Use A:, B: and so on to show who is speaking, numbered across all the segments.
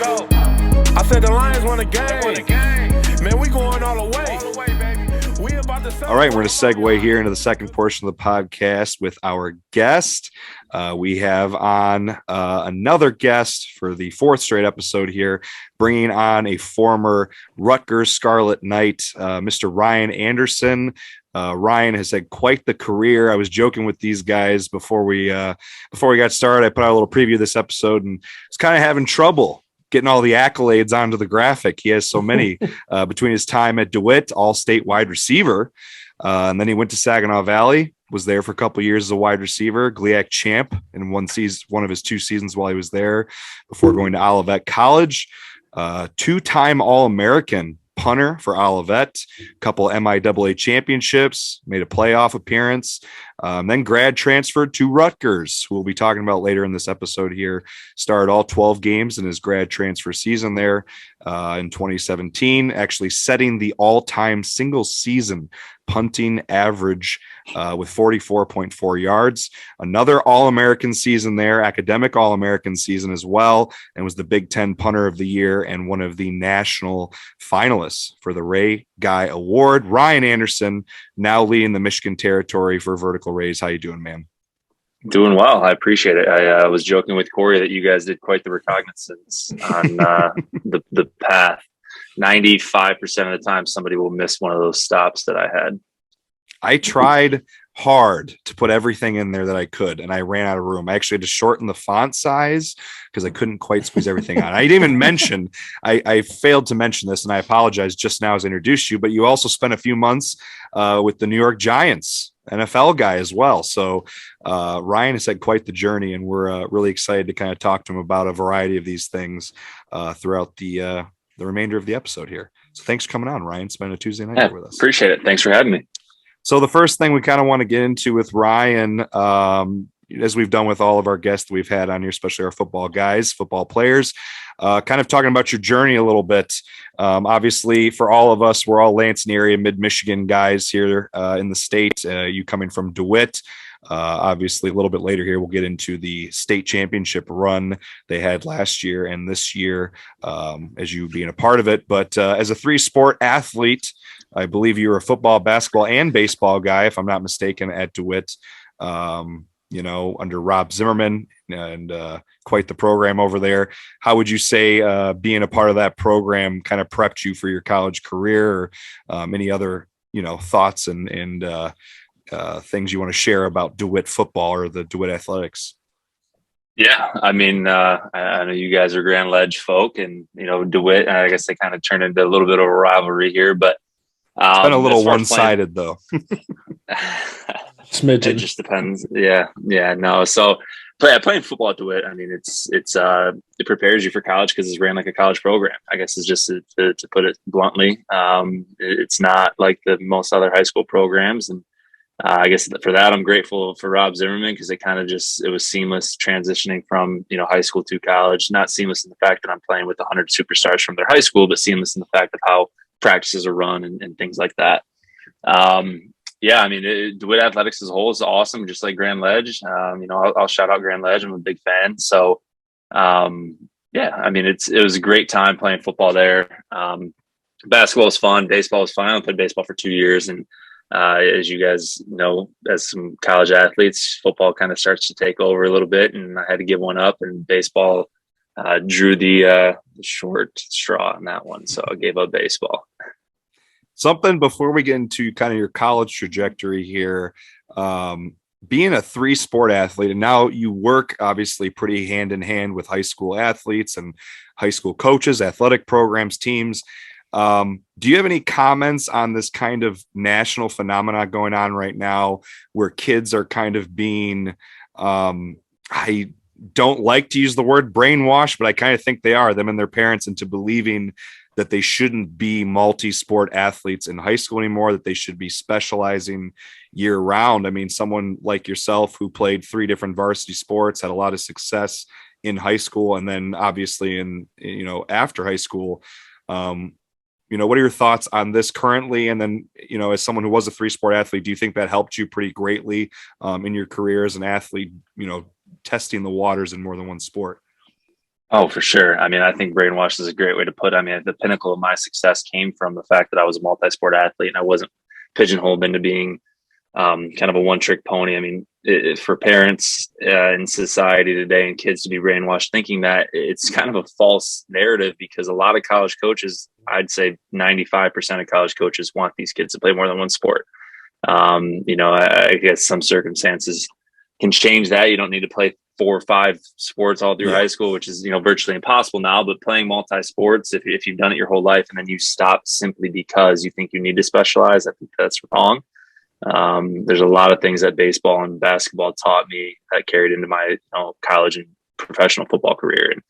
A: go. I said the Lions won a game. Man, we going all the way. All the way, baby. We about to.
B: All right, we're going to segue here into the second portion of the podcast with our guest. We have on another guest for the fourth straight episode here, bringing on a former Rutgers Scarlet Knight, Mr. Ryan Anderson. Ryan has had quite the career. I was joking with these guys before we got started. I put out a little preview of this episode and was kind of having trouble getting all the accolades onto the graphic. He has so many between his time at DeWitt, all-state wide receiver, and then he went to Saginaw Valley, was there for a couple of years as a wide receiver, GLIAC champ in one of his 2 seasons while he was there before going to Olivet College, 2-time All-American punter for Olivet, a couple MIAA championships, made a playoff appearance, then grad transferred to Rutgers, who we'll be talking about later in this episode here. Started all 12 games in his grad transfer season there in 2017, actually setting the all-time single season punting average with 44.4 yards. Another All-American season there, academic All-American season as well, and was the Big Ten Punter of the Year and one of the national finalists for the Ray Guy Award. Ryan Anderson, now leading the Michigan territory for vertical raise. How you doing, man?
C: Doing well. I appreciate it. I was joking with Kory that you guys did quite the recognizance on the path. 95% of the time, somebody will miss one of those stops that I had.
B: I tried hard to put everything in there that I could, and I ran out of room. I actually had to shorten the font size because I couldn't quite squeeze everything on. I didn't even mention, I failed to mention this, and I apologize just now as I introduced you, but you also spent a few months with the New York Giants, NFL guy as well. So Ryan has had quite the journey, and we're really excited to kind of talk to him about a variety of these things throughout the remainder of the episode here. So thanks for coming on, Ryan. Spend a Tuesday night here with us.
C: Appreciate it. Thanks for having me.
B: So the first thing we kind of want to get into with Ryan, as we've done with all of our guests that we've had on here, especially our football guys, football players, kind of talking about your journey a little bit. Obviously, for all of us, we're all Lansing area, mid-Michigan guys here in the state. You coming from DeWitt. Obviously, a little bit later here, we'll get into the state championship run they had last year and this year, as you being a part of it. But as a 3-sport athlete, I believe you were a football, basketball, and baseball guy, if I'm not mistaken, at DeWitt, under Rob Zimmerman, and quite the program over there. How would you say being a part of that program kind of prepped you for your college career, or any other, thoughts and things you want to share about DeWitt football or the DeWitt athletics?
C: Yeah, I mean, I know you guys are Grand Ledge folk, and DeWitt. I guess they kind of turned into a little bit of a rivalry here, but
B: it's been a little one-sided, though.
C: It just depends. Yeah, no. So, playing football at DeWitt, I mean, it prepares you for college because it's ran like a college program. I guess it's just to put it bluntly. It's not like the most other high school programs, and I guess for that, I'm grateful for Rob Zimmerman because it was seamless transitioning from, high school to college. Not seamless in the fact that I'm playing with 100 superstars from their high school, but seamless in the fact of how practices are run and things like that. Yeah, I mean, DeWitt athletics as a whole is awesome, just like Grand Ledge. I'll shout out Grand Ledge. I'm a big fan. So, yeah, I mean, it was a great time playing football there. Basketball was fun. Baseball was fun. I played baseball for 2 years, and as you guys know, as some college athletes, football kind of starts to take over a little bit, and I had to give one up, and baseball drew the short straw on that one. So I gave up baseball.
B: Something before we get into kind of your college trajectory here, being a 3-sport athlete, and now you work obviously pretty hand in hand with high school athletes and high school coaches, athletic programs, teams. Do you have any comments on this kind of national phenomena going on right now where kids are kind of being, I don't like to use the word brainwashed, but I kind of think they are, them and their parents, into believing that they shouldn't be multi-sport athletes in high school anymore, that they should be specializing year round. I mean, someone like yourself who played 3 different varsity sports, had a lot of success in high school, and then obviously after high school, what are your thoughts on this currently? And then, as someone who was a 3-sport athlete, do you think that helped you pretty greatly in your career as an athlete, testing the waters in more than one sport?
C: Oh, for sure. I mean, I think brainwashed is a great way to put it. I mean, the pinnacle of my success came from the fact that I was a multi-sport athlete and I wasn't pigeonholed into being kind of a one-trick pony. I mean, for parents in society today and kids to be brainwashed thinking that, it's kind of a false narrative, because a lot of college coaches, I'd say 95% of college coaches, want these kids to play more than one sport. I guess some circumstances can change that. You don't need to play 4 or 5 sports all through high school, which is, virtually impossible now. But playing multi-sports, if you've done it your whole life and then you stop simply because you think you need to specialize, I think that's wrong. There's a lot of things that baseball and basketball taught me that carried into my college and professional football career. And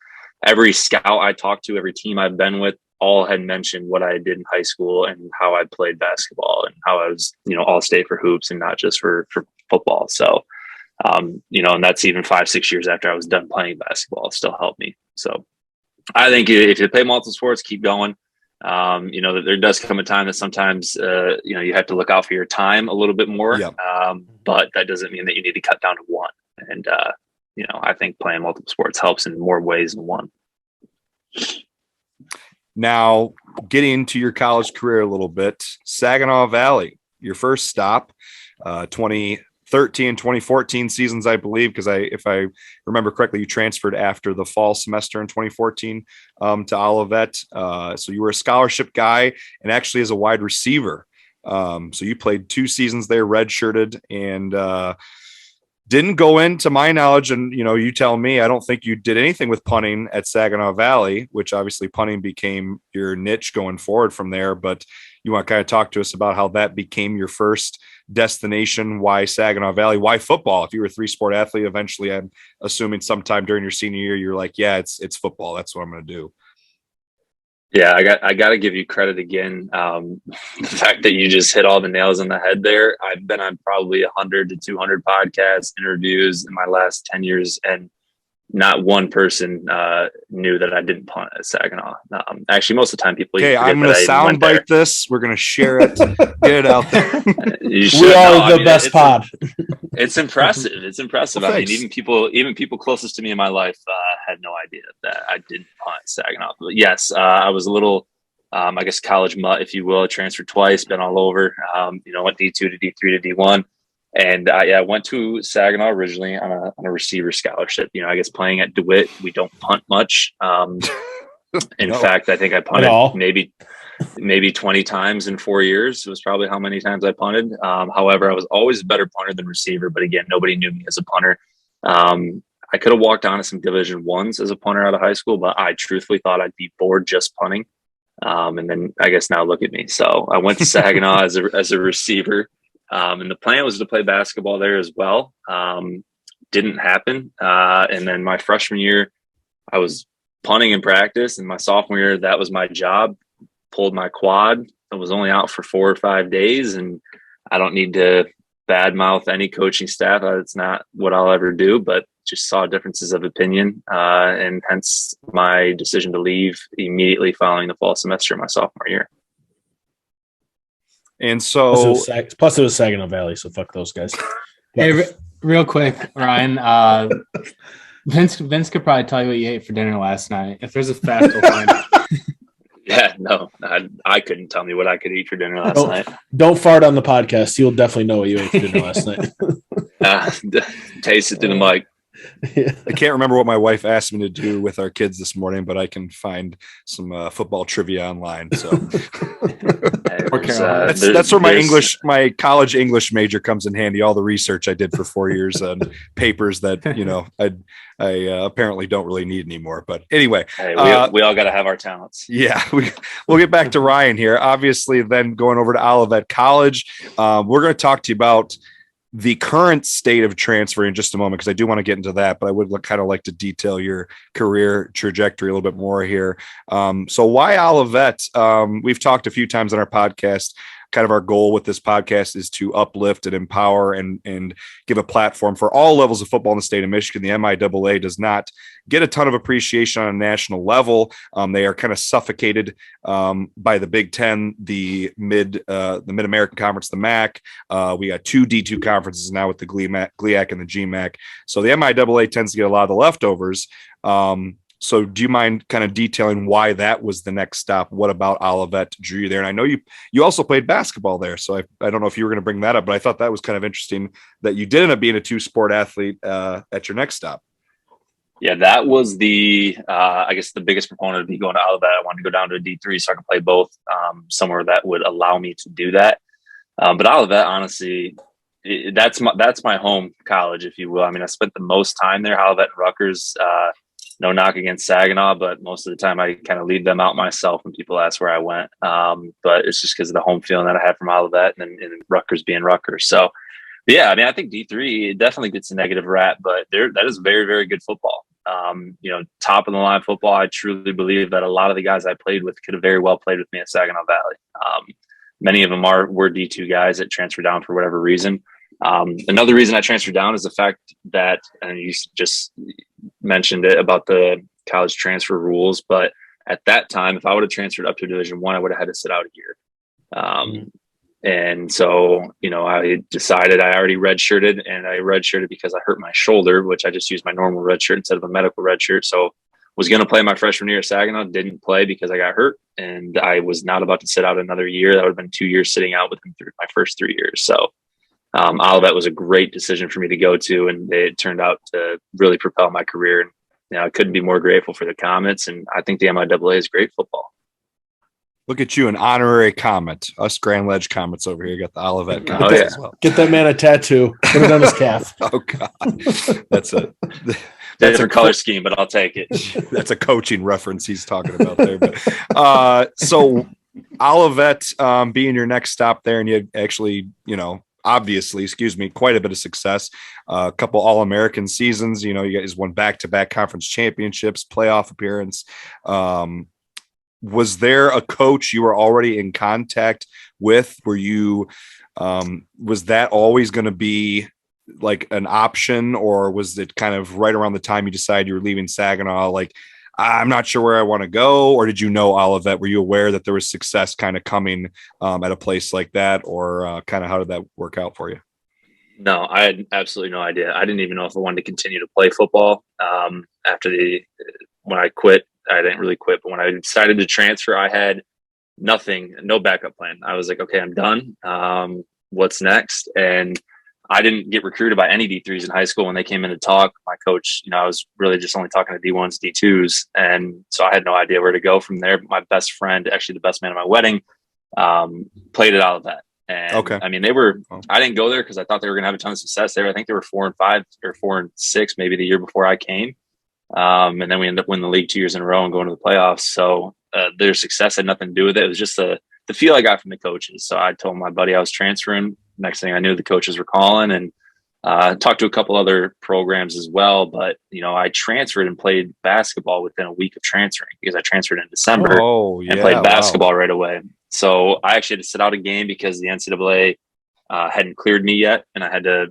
C: every scout I talked to, every team I've been with, all had mentioned what I did in high school and how I played basketball and how I was, all state for hoops and not just for football. So, and that's even 5-6 years after I was done playing basketball, it still helped me. So I think if you play multiple sports, keep going. There does come a time that sometimes, you have to look out for your time a little bit more.
B: Yep.
C: But that doesn't mean that you need to cut down to one. And, I think playing multiple sports helps in more ways than one.
B: Now, getting into your college career a little bit, Saginaw Valley, your first stop, 2013, 2014 seasons, I believe, because if I remember correctly, you transferred after the fall semester in 2014 to Olivet. So you were a scholarship guy and actually as a wide receiver. So you played 2 seasons there, redshirted, and didn't go into my knowledge. And, you tell me, I don't think you did anything with punting at Saginaw Valley, which obviously punting became your niche going forward from there. But you want to kind of talk to us about how that became your first destination? Why Saginaw Valley? Why football? If you were a 3-sport athlete, eventually, I'm assuming sometime during your senior year, you're like, yeah, it's football. That's what I'm going to do.
C: Yeah, I got to give you credit again. The fact that you just hit all the nails on the head there. I've been on probably 100 to 200 podcasts, interviews in my last 10 years, and not one person knew that I didn't punt at Saginaw. Actually, most of the time, people.
B: Okay, I'm going to soundbite this. We're going to share it. Get it out there.
C: We
D: are the best pod.
C: It's impressive. It's impressive.
B: Well,
C: I mean, even people closest to me in my life had no idea that I didn't punt at Saginaw. But yes, I was a little, I guess, college mutt, if you will. I transferred twice, been all over. Went D2 to D3 to D1. And I went to Saginaw originally on a receiver scholarship. I guess playing at DeWitt, we don't punt much. In fact, I think I punted maybe 20 times in 4 years. It was probably how many times I punted. However, I was always a better punter than receiver. But again, nobody knew me as a punter. I could have walked on to some Division I's as a punter out of high school, but I truthfully thought I'd be bored just punting. And then I guess now look at me. So I went to Saginaw as a receiver. And the plan was to play basketball there as well. Didn't happen. And then my freshman year, I was punting in practice. And my sophomore year, that was my job. Pulled my quad. I was only out for 4 or 5 days. And I don't need to badmouth any coaching staff. It's not what I'll ever do, but just saw differences of opinion. And hence my decision to leave immediately following the fall semester of my sophomore year.
B: And so,
D: plus it was Saginaw Valley, so fuck those guys.
E: Hey, real quick, Ryan. Vince could probably tell you what you ate for dinner last night. If there's a fact, we'll find it.
C: Yeah, no, I couldn't tell me what I could eat for dinner last night.
D: Don't fart on the podcast. You'll definitely know what you ate for dinner last night.
C: Taste it to the mic.
B: Yeah. I can't remember what my wife asked me to do with our kids this morning, but I can find some football trivia online. So that's where my college English major comes in handy. All the research I did for 4 years on papers that I apparently don't really need anymore. But anyway,
C: hey, we all got to have our talents.
B: Yeah, we'll get back to Ryan here. Obviously, then going over to Olivet College, we're going to talk to you about the current state of transfer in just a moment, because I do want to get into that, but I would kind of like to detail your career trajectory a little bit more here. So why Olivet? We've talked a few times on our podcast. Kind of our goal with this podcast is to uplift and empower and give a platform for all levels of football in the state of Michigan. The MIAA does not get a ton of appreciation on a national level. They are kind of suffocated by the Big Ten, the Mid-American Conference, the MAC. We got 2 D2 conferences now with the GLIAC and the GMAC. So the MIAA tends to get a lot of the leftovers. So do you mind kind of detailing why that was the next stop? What about Olivet drew you there? And I know you also played basketball there. So I don't know if you were going to bring that up, but I thought that was kind of interesting that you did end up being a 2-sport athlete at your next stop.
C: Yeah, that was I guess the biggest proponent of me going to Olivet. I wanted to go down to a D3 so I could play both, somewhere that would allow me to do that. But Olivet, honestly, that's my home college, if you will. I mean, I spent the most time there. Olivet and Rutgers, no knock against Saginaw, but most of the time I kind of leave them out myself when people ask where I went. But it's just because of the home feeling that I had from Olivet and Rutgers being Rutgers. So, yeah, I mean, I think D3 it definitely gets a negative rap, but that is very, very good football. Top of the line football. I truly believe that a lot of the guys I played with could have very well played with me at Saginaw Valley. Many of them were D2 guys that transferred down for whatever reason. Another reason I transferred down is the fact that, and you just mentioned it about the college transfer rules, but at that time, if I would have transferred up to Division I, I would have had to sit out a year. And so, I decided I already redshirted, and I redshirted because I hurt my shoulder, which I just used my normal red shirt instead of a medical red shirt. So was going to play my freshman year at Saginaw, didn't play because I got hurt, and I was not about to sit out another year. That would have been 2 years sitting out within my first 3 years. So Olivet was a great decision for me to go to, and it turned out to really propel my career. And I couldn't be more grateful for the Comets, and I think the MIAA is great football.
B: Look at you, an honorary Comet. Us Grand Ledge Comets over here got the Olivet Comets as well.
D: Get that man a tattoo. Put it on his calf.
B: Oh God, that's a
C: different color scheme, but I'll take it.
B: That's a coaching reference he's talking about there. But so Olivet being your next stop there, and you actually, obviously, quite a bit of success. A couple All-American seasons. You guys won back-to-back conference championships, playoff appearance. Was there a coach you were already in contact with? Were you, was that always going to be like an option, or was it kind of right around the time you decided you were leaving Saginaw? Like, I'm not sure where I want to go, or did you know Olivet? Were you aware that there was success kind of coming at a place like that, or kind of how did that work out for you?
C: No, I had absolutely no idea. I didn't even know if I wanted to continue to play football when I quit. I didn't really quit, but when I decided to transfer, I had no backup plan. I was like, okay, I'm done. What's next? And I didn't get recruited by any D3s in high school when they came in to talk. My coach, I was really just only talking to D1s, D2s. And so I had no idea where to go from there. But my best friend, actually the best man at my wedding, played at Olivet. And
B: okay.
C: I mean, I didn't go there because I thought they were going to have a ton of success there. I think they were 4-5 or 4-6, maybe the year before I came. And then we ended up winning the league 2 years in a row and going to the playoffs. So their success had nothing to do with it. It was just the feel I got from the coaches. So I told my buddy I was transferring. Next thing I knew, the coaches were calling, and talked to a couple other programs as well. But, I transferred and played basketball within a week of transferring because I transferred in December and played basketball right away. So I actually had to sit out a game because the NCAA hadn't cleared me yet, and I had to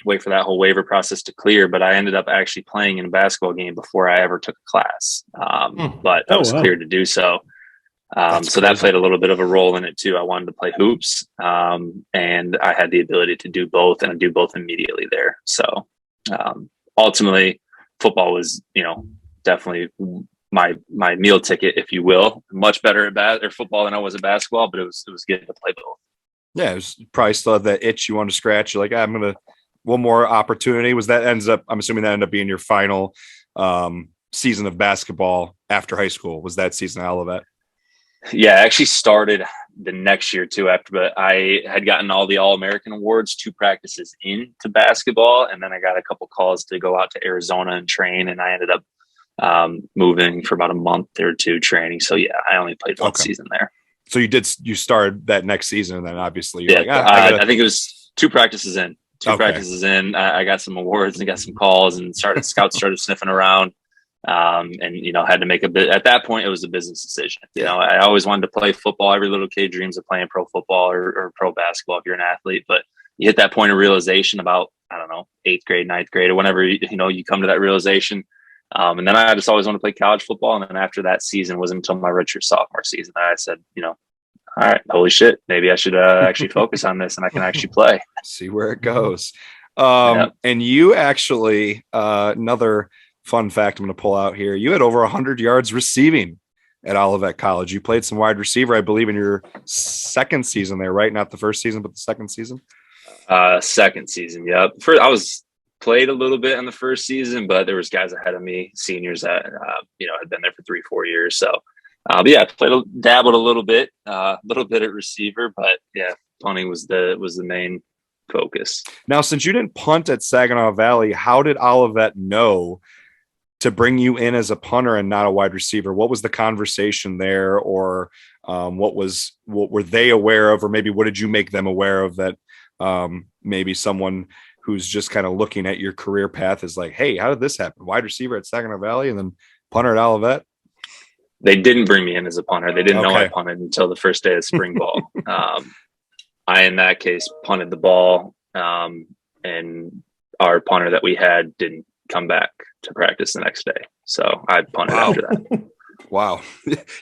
C: wait for that whole waiver process to clear. But I ended up actually playing in a basketball game before I ever took a class. But I was cleared to do so. So that played a little bit of a role in it too. I wanted to play hoops, and I had the ability to do both, and I do both immediately there. So ultimately, football was, definitely my meal ticket, if you will. Much better at football than I was at basketball, but it was good to play both.
B: Yeah, it was probably still had that itch you want to scratch. You're like, I'm gonna one more opportunity. I'm assuming that ended up being your final season of basketball after high school. Was that season at Olivet?
C: Yeah, I actually started the next year too but I had gotten all the All-American awards 2 practices into basketball, and then I got a couple calls to go out to Arizona and train, and I ended up moving for about a month or 2 training. So yeah, I only played one season there. So
B: you started that next season, and then obviously
C: I think it was 2 practices in. Practices in, I got some awards and got some calls, and scouts started sniffing around. And had to make at that point it was a business decision. I always wanted to play football. Every little kid dreams of playing pro football or pro basketball if you're an athlete, but you hit that point of realization about, I don't know, 8th grade, 9th grade, or whenever you come to that realization. And then I just always wanted to play college football. And then after that season was until my redshirt sophomore season that I said, all right, holy shit, maybe I should actually focus on this, and I can actually play.
B: See where it goes. And you actually, another fun fact I'm going to pull out here. You had over 100 yards receiving at Olivet College. You played some wide receiver, I believe, in your second season there, right? Not the first season, but the second season.
C: Second season, yep. I was played a little bit in the first season, but there was guys ahead of me, seniors that had been there for 3-4 years. So, but yeah, I dabbled a little bit at receiver, but yeah, punting was the main focus.
B: Now, since you didn't punt at Saginaw Valley, how did Olivet know to bring you in as a punter and not a wide receiver? What was the conversation there, or what were they aware of, or maybe what did you make them aware of that maybe someone who's just kind of looking at your career path is like, hey, how did this happen? Wide receiver at Saginaw Valley and then punter at Olivet?
C: They didn't bring me in as a punter. They didn't know I punted until the first day of spring ball. I, in that case, punted the ball, and our punter that we had didn't come back to practice the next day. So I punted after that.
B: Wow.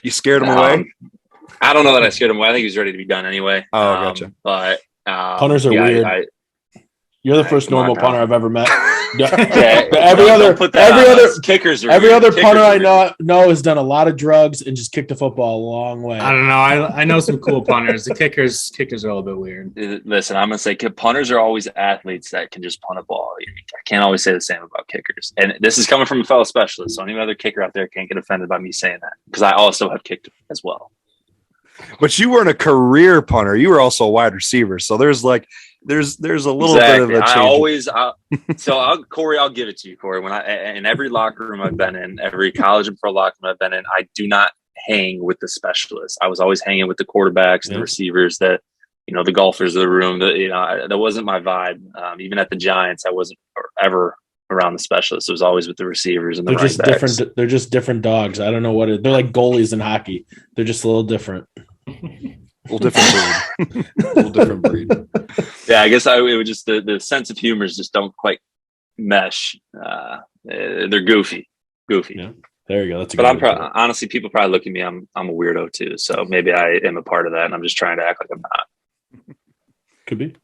B: You scared him away?
C: I don't know that I scared him away. I think he was ready to be done anyway.
B: Oh, gotcha.
C: But
D: punters are weird. You're the first normal punter I've ever met.
C: Every other
D: punter I know has done a lot of drugs and just kicked the football a long way.
E: I don't know. I know some cool punters. The kickers are a little bit weird.
C: Listen, I'm gonna say punters are always athletes that can just punt a ball. I can't always say the same about kickers. And this is coming from a fellow specialist, so any other kicker out there can't get offended by me saying that, because I also have kicked as well.
B: But you weren't a career punter. You were also a wide receiver. So there's a little bit of a change.
C: Kory, I'll give it to you, Kory. When in every locker room I've been in, every college and pro locker room I've been in, I do not hang with the specialists. I was always hanging with the quarterbacks, the receivers, the golfers of the room. That wasn't my vibe. Even at the Giants, I wasn't ever around the specialists. It was always with the receivers and the running backs.
D: Different. They're just different dogs. I don't know they're like goalies in hockey. They're just a little different.
B: Little different breed.
C: Yeah, I guess it would just the sense of humor just don't quite mesh. They're goofy.
D: Yeah, there you go. That's
C: honestly, people probably look at me. I'm a weirdo too, so maybe I am a part of that, and I'm just trying to act like I'm not.
D: Could be.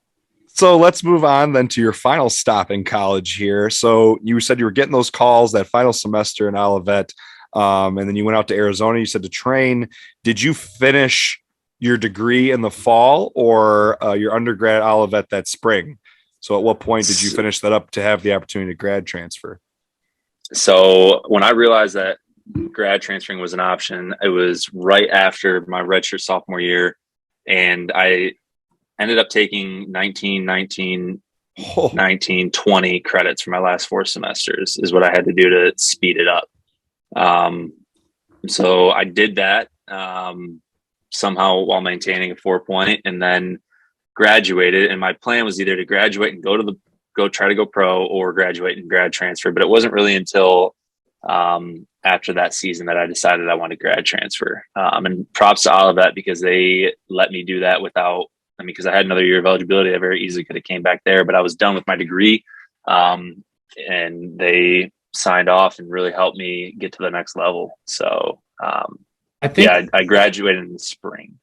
B: So let's move on then to your final stop in college here. So you said you were getting those calls that final semester in Olivet, and then you went out to Arizona. You said to train. Did you finish your degree in the fall, or your undergrad at Olivet that spring? So at what point did you finish that up to have the opportunity to grad transfer?
C: So when I realized that grad transferring was an option, it was right after my redshirt sophomore year, and I ended up taking 19, 20 credits for my last 4 semesters is what I had to do to speed it up. So I did that somehow while maintaining a 4.0, and then graduated. And my plan was either to graduate and go try to go pro, or graduate and grad transfer. But it wasn't really until after that season that I decided I wanted to grad transfer. And props to Olivet, because they let me do that because I had another year of eligibility. I very easily could have came back there, but I was done with my degree. And they signed off and really helped me get to the next level. So I think I graduated in the spring.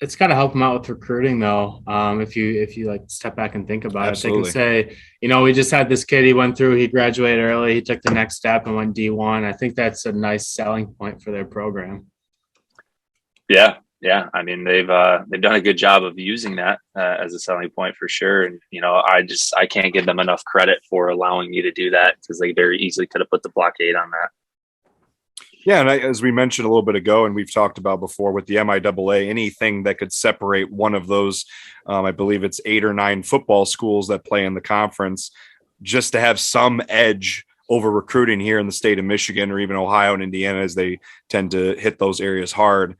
E: It's got to help them out with recruiting, though. If you like step back and think about
B: Absolutely.
E: it, they can say, we just had this kid. He graduated early. He took the next step and went D1. I think that's a nice selling point for their program.
C: Yeah. I mean, they've done a good job of using that as a selling point for sure. And I can't give them enough credit for allowing me to do that, because they very easily could have put the blockade on that.
B: Yeah, and as we mentioned a little bit ago, and we've talked about before with the MIAA, anything that could separate one of those, I believe it's 8 or 9 football schools that play in the conference, just to have some edge over recruiting here in the state of Michigan, or even Ohio and Indiana, as they tend to hit those areas hard.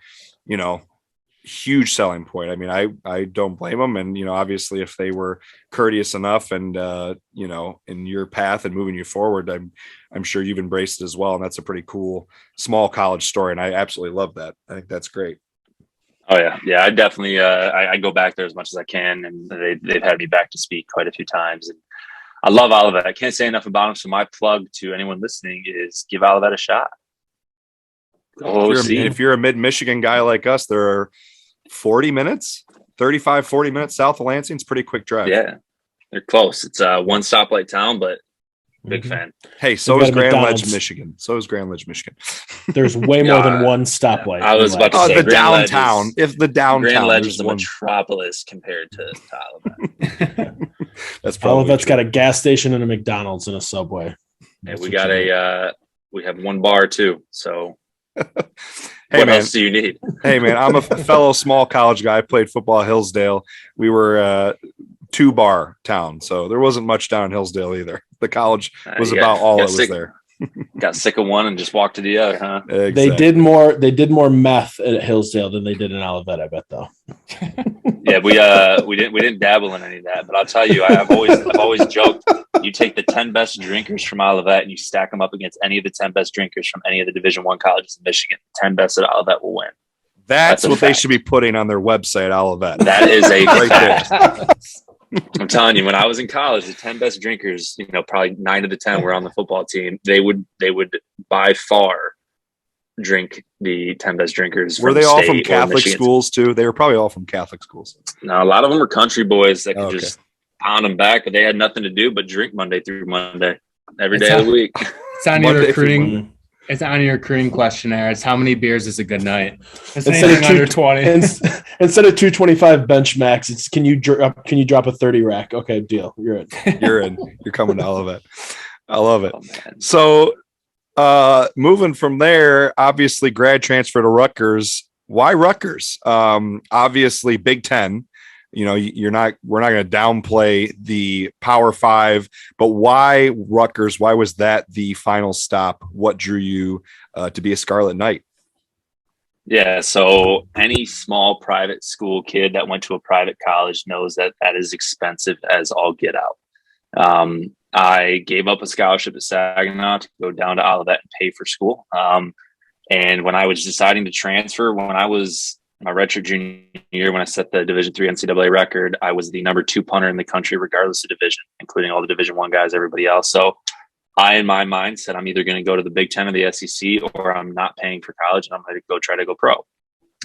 B: Huge selling point. I mean, I don't blame them. And, obviously if they were courteous enough and, in your path and moving you forward, I'm sure you've embraced it as well. And that's a pretty cool small college story. And I absolutely love that. I think that's great.
C: Oh yeah. Yeah. I definitely, I go back there as much as I can, and they've had me back to speak quite a few times, and I love Olivet. I can't say enough about them. So my plug to anyone listening is give Olivet a shot.
B: If you're a mid-Michigan guy like us, there are 40 minutes south of Lansing. It's a pretty quick drive.
C: Yeah, they're close. It's a one stoplight town, but Big fan.
B: Hey, so
D: They've
B: is
D: got a
B: Grand
D: McDonald's.
B: Ledge, Michigan. So is Grand Ledge, Michigan.
D: There's way more than one stoplight.
C: I was about to
B: Oh,
C: say
B: the
C: Grand Ledge
B: downtown.
C: is-
B: If the downtown,
C: Grand Ledge
B: there's
C: is a
B: one.
C: metropolis compared to Olivet.
B: That's probably
D: Olivet's
B: true.
D: got a gas station and a McDonald's and a Subway.
C: And
D: That's
C: we
D: what
C: got
D: you need.
C: we have one bar too. So
B: Hey,
C: what
B: man.
C: else do you need?
B: Hey, man, I'm a fellow small college guy. I played football at Hillsdale. We were 2-bar town, so there wasn't much down in Hillsdale either. The college was
C: You
B: about all that
C: got
B: was
C: sick-
B: there.
C: Got sick of one and just walked to the other, huh?
B: Exactly.
D: They did more meth at Hillsdale than they did in Olivet, I bet though.
C: Yeah, we didn't dabble in any of that. But I'll tell you, I've always joked. You take the 10 best drinkers from Olivet and you stack them up against any of the 10 best drinkers from any of the Division I colleges in Michigan. 10 best at Olivet will win.
B: That's
C: a
B: what they
C: fact.
B: should be putting on their website, Olivet.
C: That is a
B: Right there.
C: fact. I'm telling you, when I was in college, the 10 best drinkers, probably 9 of the 10 were on the football team. They would by far drink the 10 best drinkers.
B: Were
C: from
B: they all
C: state
B: from
C: or
B: Catholic
C: Michigan.
B: schools too? They were probably all from Catholic schools.
C: No, a lot of them were country boys that could
B: Okay.
C: just pound them back, but they had nothing to do but drink Monday through Monday, every day
E: It's
C: of the week.
E: It's on your
B: Monday through
E: recruiting.
B: Monday.
E: It's on your recruiting questionnaire. It's how many beers is a good night. It's
D: Instead of
E: anything under 20.
D: Instead of 225 bench max, it's can you drop a 30 rack? Okay, deal. You're in.
B: You're in. You're coming to Olivet. I love it.
C: Oh, man.
B: So, moving from there, obviously grad transfer to Rutgers. Why Rutgers? Obviously Big Ten. We're not going to downplay the Power Five, but why Rutgers? Why was that the final stop? What drew you to be a Scarlet Knight?
C: Yeah, so any small private school kid that went to a private college knows that is expensive as all get out. I gave up a scholarship at Saginaw to go down to Olivet and pay for school. And when I was deciding to transfer, when I was my redshirt junior year, when I set the Division III NCAA record, I was the number 2 punter in the country, regardless of division, including all the Division I guys, everybody else. So I, in my mind, said I'm either going to go to the Big Ten or the SEC, or I'm not paying for college and I'm going to go try to go pro.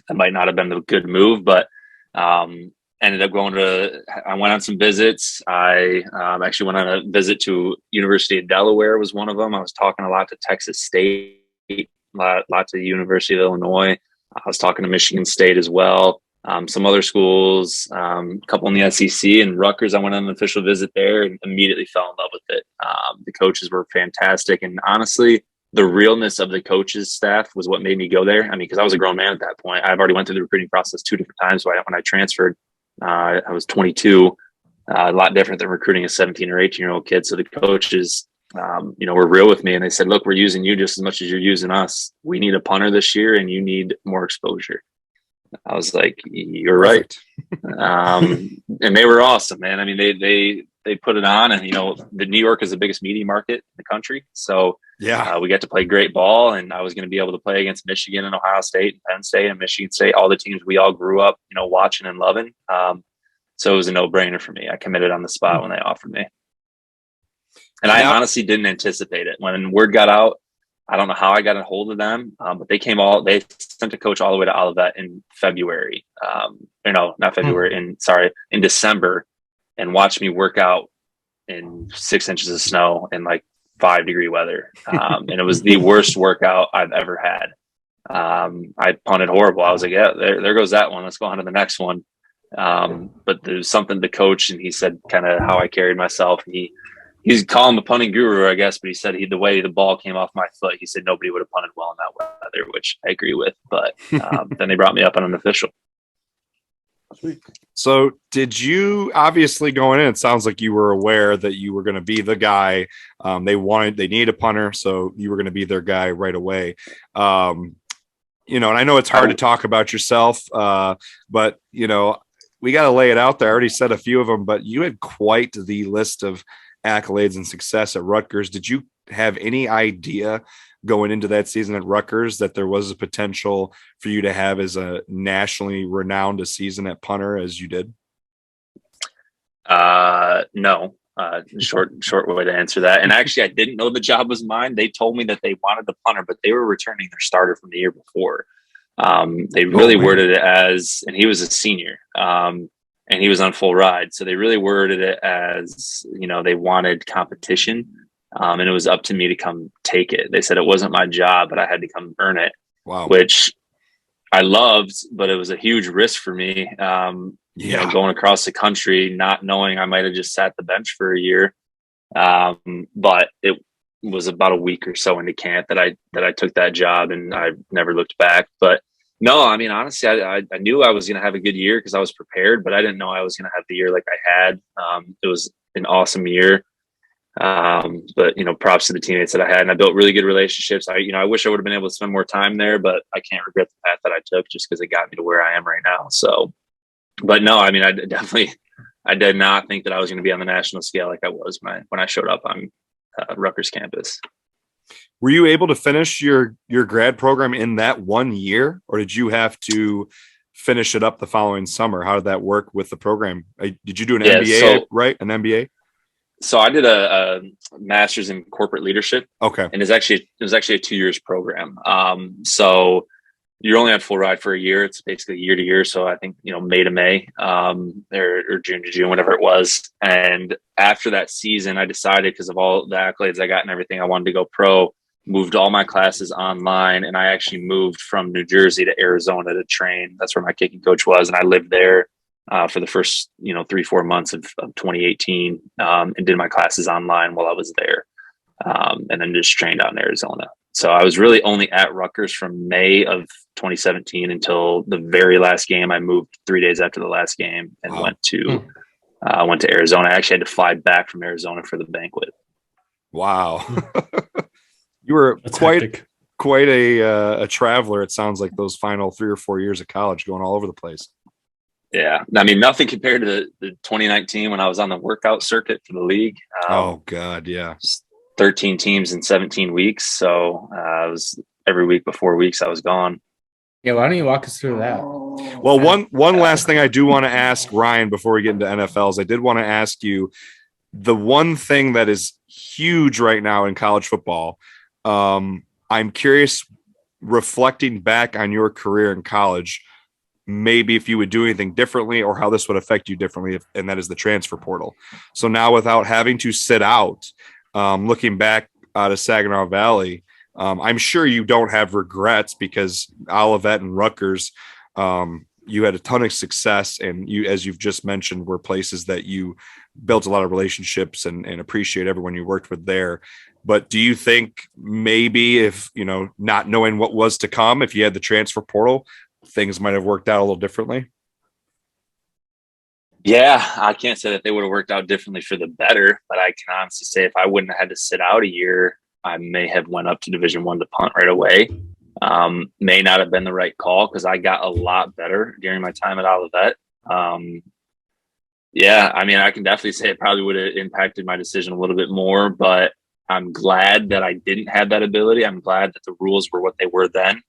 C: That might not have been the good move, but ended up I went on some visits. I actually went on a visit to University of Delaware was one of them. I was talking a lot to Texas State, a lot to the University of Illinois. I was talking to Michigan State as well. Some other schools, a couple in the SEC, and Rutgers. I went on an official visit there and immediately fell in love with it. The coaches were fantastic. And honestly, the realness of the coaches staff was what made me go there. I mean, because I was a grown man at that point. I've already went through the recruiting process 2 different times. So when I transferred, I was 22, a lot different than recruiting a 17 or 18-year-old kid. So the coaches, were real with me, and they said, look, we're using you just as much as you're using us. We need a punter this year and you need more exposure. I was like, you're right. And they were awesome, man. I mean, they put it on, and, the New York is the biggest media market in the country. So
B: Yeah.
C: we got to play great ball, and I was going to be able to play against Michigan and Ohio State and Penn State and Michigan State, all the teams we all grew up, watching and loving. So it was a no-brainer for me. I committed on the spot when they offered me. And I honestly didn't anticipate it. When word got out, I don't know how I got a hold of them, but they sent a coach all the way to Olivet in February. Not February, in December, and watched me work out in 6 inches of snow and like 5-degree weather. And it was the worst workout I've ever had. I punted horrible. I was like, yeah, there goes that one. Let's go on to the next one. But there's something to coach, and he said kind of how I carried myself. And he's calling him a punting guru, I guess, but he said the way the ball came off my foot, he said nobody would have punted well in that weather, which I agree with. But then they brought me up on an official.
B: So did you, obviously going in, it sounds like you were aware that you were going to be the guy. They need a punter, so you were going to be their guy right away. And I know it's hard to talk about yourself, but we got to lay it out there. I already said a few of them, but you had quite the list of accolades and success at Rutgers. Did you have any idea going into that season at Rutgers that there was a potential for you to have as a nationally renowned a season at punter as you did?
C: No. Short way to answer that. And actually, I didn't know the job was mine. They told me that they wanted the punter, but they were returning their starter from the year before. They really worded it as, and he was a senior, and he was on full ride. So they really worded it as, they wanted competition. And it was up to me to come take it. They said it wasn't my job, but I had to come earn it.
B: Wow.
C: Which I loved, but it was a huge risk for me. You know, going across the country, not knowing I might have just sat the bench for a year. But it was about a week or so into camp that I took that job, and I never looked back. But no, I mean, honestly, I knew I was going to have a good year because I was prepared, but I didn't know I was going to have the year like I had. It was an awesome year. But you know, props to the teammates that I had, and I built really good relationships. I wish I would have been able to spend more time there, but I can't regret the path that I took just because it got me to where I am right now. So, but no, I mean, I did not think that I was going to be on the national scale like I was when I showed up on Rutgers campus.
B: Were you able to finish your grad program in that 1 year, or did you have to finish it up the following summer? How did that work with the program? Did you do an MBA, right? An MBA?
C: So I did a master's in corporate leadership.
B: Okay.
C: And it was actually a 2 years program. So you're only on full ride for a year. It's basically year to year. So I think, you know, May to May, or June to June, whatever it was. And after that season, I decided, because of all the accolades I got and everything, I wanted to go pro, moved all my classes online. And I actually moved from New Jersey to Arizona to train. That's where my kicking coach was. And I lived there for the first, 3-4 months of 2018, and did my classes online while I was there. And then just trained out in Arizona. So I was really only at Rutgers from May of 2017 until the very last game. I moved 3 days after the last game and went to Arizona. I actually had to fly back from Arizona for the banquet.
B: Wow. You were quite a traveler. It sounds like those final 3 or 4 years of college, going all over the place.
C: Yeah. I mean, nothing compared to the 2019 when I was on the workout circuit for the league.
B: Oh God. Yeah.
C: 13 teams in 17 weeks. So it was every week but 4 weeks I was gone.
E: Yeah, why don't you walk us through that?
B: Well, one last thing I do want to ask Ryan before we get into NFLs, I did want to ask you the one thing that is huge right now in college football. I'm curious, reflecting back on your career in college, maybe if you would do anything differently or how this would affect you differently, and that is the transfer portal. So now, without having to sit out, looking back out of Saginaw Valley, I'm sure you don't have regrets, because Olivet and Rutgers, you had a ton of success, and you, as you've just mentioned, were places that you built a lot of relationships and appreciate everyone you worked with there. But do you think maybe if, not knowing what was to come, if you had the transfer portal, things might have worked out a little differently?
C: Yeah, I can't say that they would have worked out differently for the better, but I can honestly say if I wouldn't have had to sit out a year, I may have went up to Division I to punt right away. May not have been the right call because I got a lot better during my time at Olivet. Yeah, I mean, I can definitely say it probably would have impacted my decision a little bit more, but I'm glad that I didn't have that ability. I'm glad that the rules were what they were then,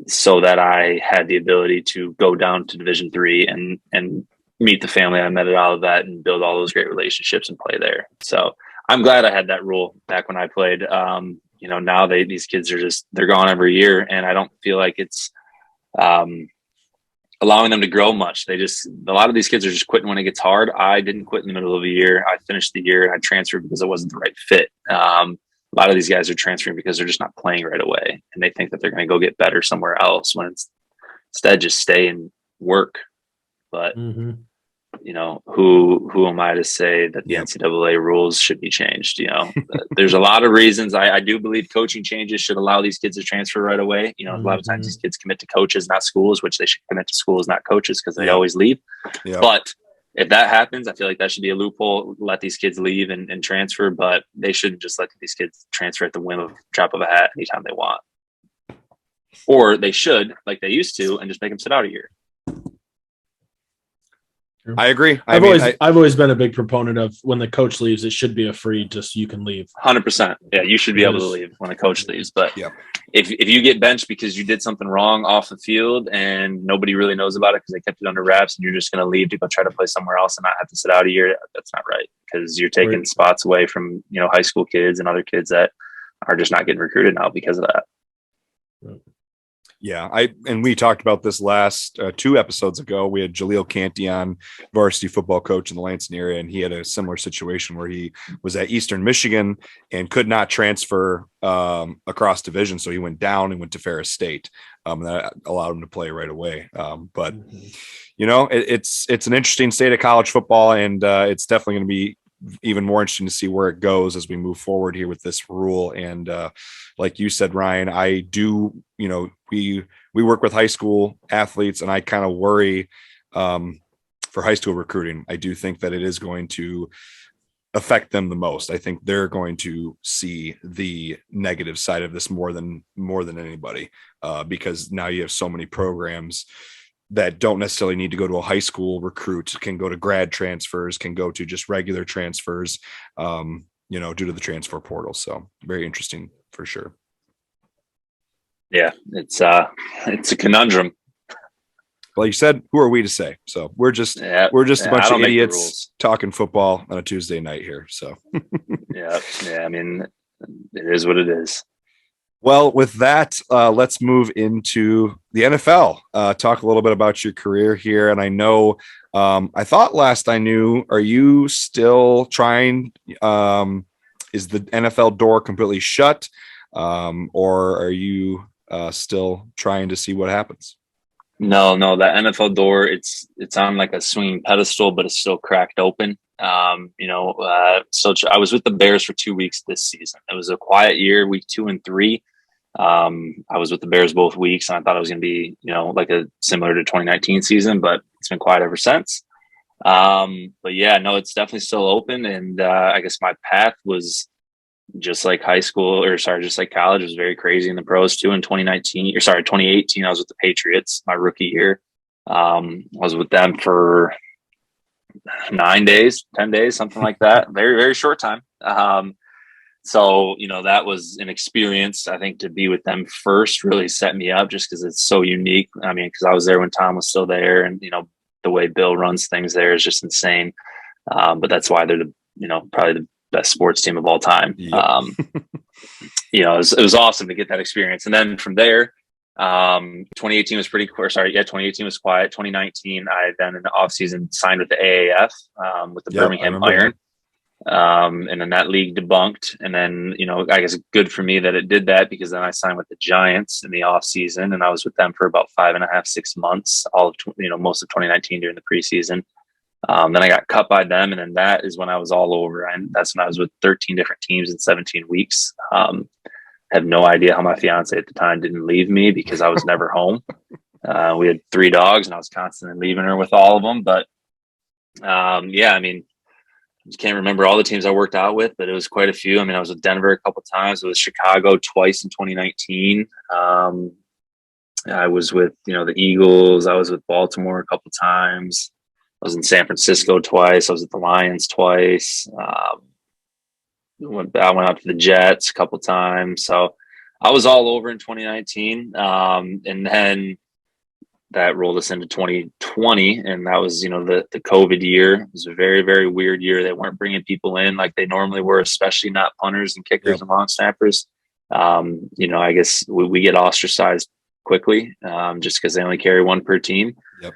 C: so that I had the ability to go down to Division III and meet the family I met at Olivet and build all those great relationships and play there. So I'm glad I had that rule back when I played. Now these kids are they're gone every year, and I don't feel like it's allowing them to grow much. A lot of these kids are just quitting when it gets hard. I didn't quit in the middle of the year. I finished the year and I transferred because it wasn't the right fit. A lot of these guys are transferring because they're just not playing right away, and they think that they're going to go get better somewhere else when it's instead just stay and work. But who am I to say that the NCAA rules should be changed? There's a lot of reasons. I do believe coaching changes should allow these kids to transfer right away. A lot of times these kids commit to coaches, not schools, which they should commit to schools, not coaches, because they always leave. Yeah. But if that happens, I feel like that should be a loophole. Let these kids leave and transfer, but they shouldn't just let these kids transfer at the whim of drop of a hat anytime they want. Or they should, like they used to, and just make them sit out a year.
B: I agree.
D: I've always been a big proponent of when the coach leaves, it should be a free, just you can leave.
C: 100%. Yeah, you should be able to leave when a coach leaves. But if you get benched because you did something wrong off the field and nobody really knows about it because they kept it under wraps, and you're just going to leave to go try to play somewhere else and not have to sit out a year, that's not right, because you're taking spots away from high school kids and other kids that are just not getting recruited now because of that.
B: Yeah, and we talked about this last 2 episodes ago. We had Jaleel Canty on, varsity football coach in the Lansing area, and he had a similar situation where he was at Eastern Michigan and could not transfer across division, so he went down and went to Ferris State. And that allowed him to play right away. But you know, it's an interesting state of college football, and it's definitely going to be even more interesting to see where it goes as we move forward here with this rule. And like you said, Ryan, I do, you know, we work with high school athletes, and I kind of worry for high school recruiting. I do think that it is going to affect them the most. I think they're going to see the negative side of this more than anybody, because now you have so many programs that don't necessarily need to go to a high school recruit, can go to grad transfers, can go to just regular transfers, you know, due to the transfer portal. So very interesting for sure.
C: Yeah, it's a conundrum.
B: Like you said, who are we to say? So we're just a bunch of idiots talking football on a Tuesday night here. So
C: yeah. I mean, it is what it is.
B: Well, with that, let's move into the NFL. Talk a little bit about your career here. And I know, I thought last I knew, are you still trying? Is the NFL door completely shut? Or are you still trying to see what happens?
C: No, that NFL door, it's on like a swinging pedestal, but it's still cracked open. So I was with the Bears for 2 weeks this season. It was a quiet year, week 2 and 3. I was with the Bears both weeks, and I thought it was going to be, you know, like a similar to 2019 season, but it's been quiet ever since. But yeah, no, it's definitely still open. And I guess my path was just like just like college, was very crazy in the pros too. In 2018, I was with the Patriots my rookie year. I was with them for 10 days, something like that. Very, very short time. So, you know, that was an experience. I think to be with them first really set me up, just because it's so unique. I mean, because I was there when Tom was still there, and, you know, the way Bill runs things there is just insane. But that's why they're probably the best sports team of all time. Yep. It was awesome to get that experience. And then from there, 2018 was 2018 was quiet. 2019, I then in the offseason signed with the AAF, with the Birmingham Iron. And then that league debunked. And then, you know, I guess good for me that it did that, because then I signed with the Giants in the off season, and I was with them for about 5.5, 6 months, most of 2019 during the preseason. Then I got cut by them. And then that is when I was all over. And that's when I was with 13 different teams in 17 weeks. Have no idea how my fiance at the time didn't leave me, because I was never home. We had 3 dogs, and I was constantly leaving her with all of them. But I mean, I just can't remember all the teams I worked out with, but it was quite a few. I mean, I was with Denver a couple of times. I was Chicago twice in 2019. I was with, the Eagles. I was with Baltimore a couple of times. I was in San Francisco twice. I was at the Lions twice. I went out to the Jets a couple of times. So I was all over in 2019. And then that rolled us into 2020, and that was, the COVID year. It was a very, very weird year. They weren't bringing people in like they normally were, especially not punters and kickers and long snappers. I guess we get ostracized quickly, just because they only carry 1 per team.
B: Yep.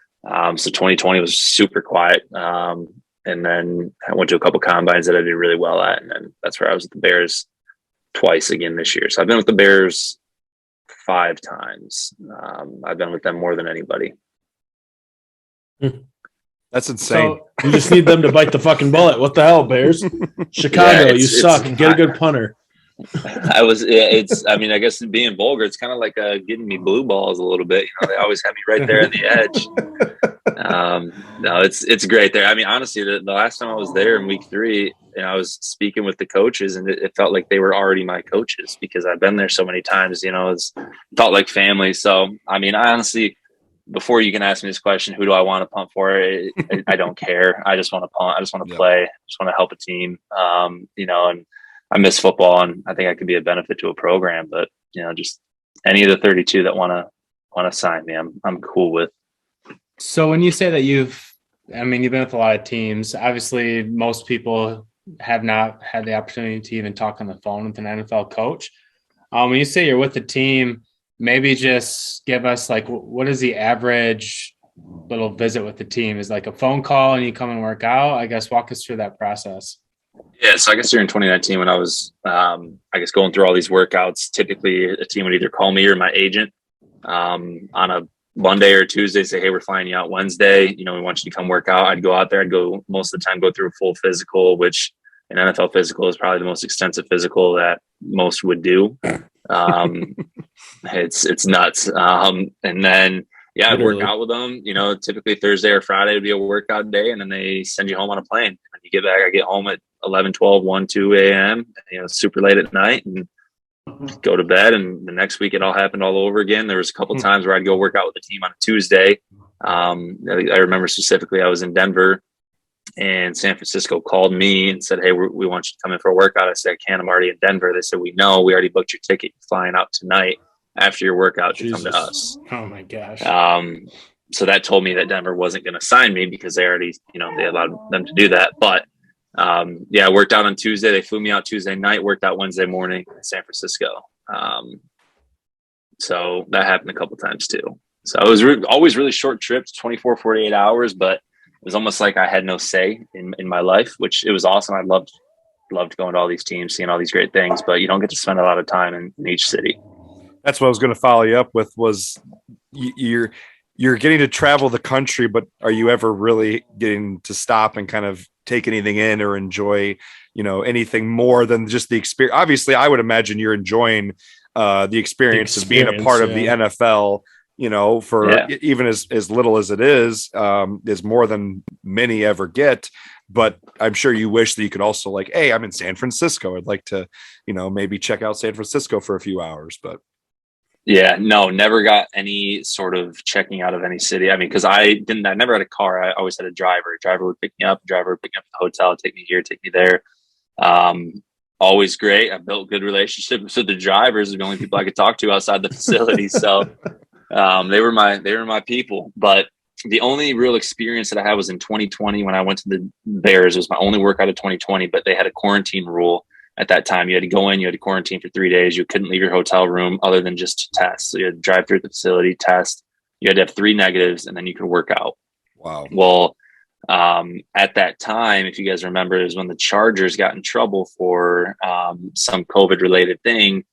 C: So 2020 was super quiet. And then I went to a couple combines that I did really well at, and then that's where I was with the Bears twice again this year. So I've been with the Bears 5 times. I've been with them more than anybody.
B: That's insane.
D: So you just need them to bite the fucking bullet. What the hell, Bears? Chicago, you suck, and get a good punter.
C: I guess being vulgar, it's kind of like getting me blue balls a little bit. They always have me right there at the edge. No, it's great there. I mean, honestly, the last time I was there in week 3, I was speaking with the coaches, and it felt like they were already my coaches, because I've been there so many times. It felt like family. So, I mean, I honestly, before you can ask me this question, who do I want to punt for? I don't care. I just want to punt. I just want to play. I just want to help a team. And I miss football, and I think I could be a benefit to a program. But just any of the 32 that want to sign me, I'm cool with.
E: So when you say that you've been with a lot of teams, obviously most people have not had the opportunity to even talk on the phone with an NFL coach. When you say you're with the team, maybe just give us like, what is the average little visit with the team? Is like a phone call and you come and work out? I guess walk us through that process.
C: Yeah, so I guess during 2019 when I was, going through all these workouts, typically a team would either call me or my agent on a Monday or Tuesday, say, hey, we're flying you out Wednesday. We want you to come work out. I'd go out there. I'd go most of the time, go through a full physical, which an NFL physical is probably the most extensive physical that most would do. It's nuts. And then, yeah, I'd work out with them. Typically Thursday or Friday would be a workout day, and then they send you home on a plane. And you get back, I get home at 11, 12, 1, 2 a.m., super late at night, and go to bed. And the next week it all happened all over again. There was a couple times where I'd go work out with the team on a Tuesday. I remember specifically I was in Denver, and San Francisco called me and said, hey, we want you to come in for a workout. I said, I can't. I'm already in Denver. They said, we know. We already booked your ticket. You're flying out tonight after your workout to come to us.
E: Oh, my gosh.
C: So that told me that Denver wasn't going to sign me because they already, they allowed them to do that. But I worked out on Tuesday. They flew me out Tuesday night, worked out Wednesday morning in San Francisco. So that happened a couple times too. So it was always really short trips, 24, 48 hours, but it was almost like I had no say in my life, which it was awesome. I loved going to all these teams, seeing all these great things, but you don't get to spend a lot of time in each city.
B: That's what I was going to follow you up with was you're getting to travel the country, but are you ever really getting to stop and kind of take anything in or enjoy, anything more than just the experience? Obviously, I would imagine you're enjoying the experience of being a part of the NFL, even as little as it is more than many ever get. But I'm sure you wish that you could also like, hey, I'm in San Francisco. I'd like to, maybe check out San Francisco for a few hours, but.
C: Yeah, no, never got any sort of checking out of any city. I mean, because I never had a car. I always had a driver. A driver would pick me up, a driver would pick me up at the hotel, take me here, take me there. Always great. I built good relationships with the drivers. The only people I could talk to outside the facility. So they were my people. But the only real experience that I had was in 2020 when I went to the Bears. It was my only workout of 2020, but they had a quarantine rule. At that time, you had to go in, you had to quarantine for 3 days. You couldn't leave your hotel room other than just to test. So you had to drive through the facility, test. You had to have 3 negatives, and then you could work out.
B: Wow.
C: Well, at that time, if you guys remember, is when the Chargers got in trouble for some COVID-related thing.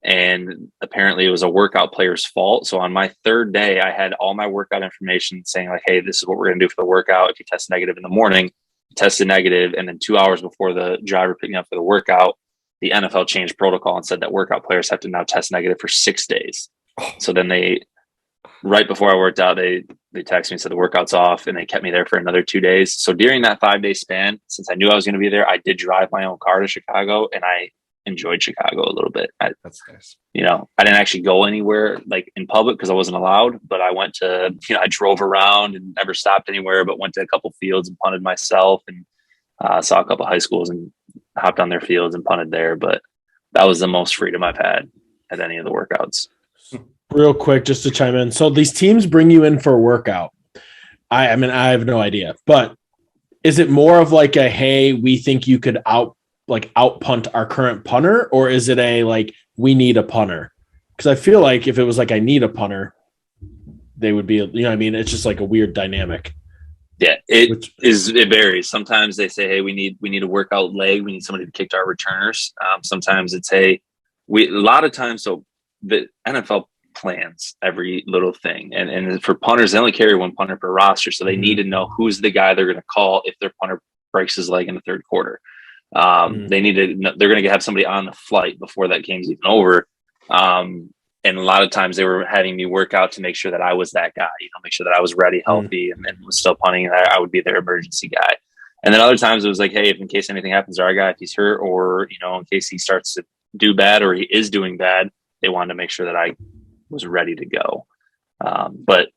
C: And apparently it was a workout player's fault. So on my 3rd day, I had all my workout information saying like, hey, this is what we're going to do for the workout. If you test negative in the morning, tested negative, and then 2 hours before the driver picked me up for the workout, the NFL changed protocol and said that workout players have to now test negative for 6 days. So then right before I worked out, they texted me and said the workout's off, and they kept me there for another 2 days. So during that 5-day span, since I knew I was going to be there, I did drive my own car to Chicago, and I enjoyed Chicago a little bit.
B: That's nice.
C: I didn't actually go anywhere like in public because I wasn't allowed, but I went to, I drove around and never stopped anywhere, but went to a couple fields and punted myself, and saw a couple high schools and hopped on their fields and punted there. But that was the most freedom I've had at any of the workouts.
D: Real quick, just to chime in. So these teams bring you in for a workout. I mean, I have no idea, but is it more of like a, hey, we think you could out punt our current punter, or is it a like we need a punter? Because I feel like if it was like I need a punter, they would be, it's just like a weird dynamic.
C: Yeah, it varies. Sometimes they say, hey, we need a workout leg, we need somebody to kick to our returners. Sometimes it's a lot of times. So the NFL plans every little thing, and for punters, they only carry one punter per roster, so they need to know who's the guy they're going to call if their punter breaks his leg in the 3rd quarter. They're going to have somebody on the flight before that game's even over. And a lot of times they were having me work out to make sure that I was that guy, make sure that I was ready, healthy, and was still punting, and I would be their emergency guy. And then other times it was like, hey, if in case anything happens to our guy, if he's hurt, or, in case he starts to do bad or he is doing bad, they wanted to make sure that I was ready to go. But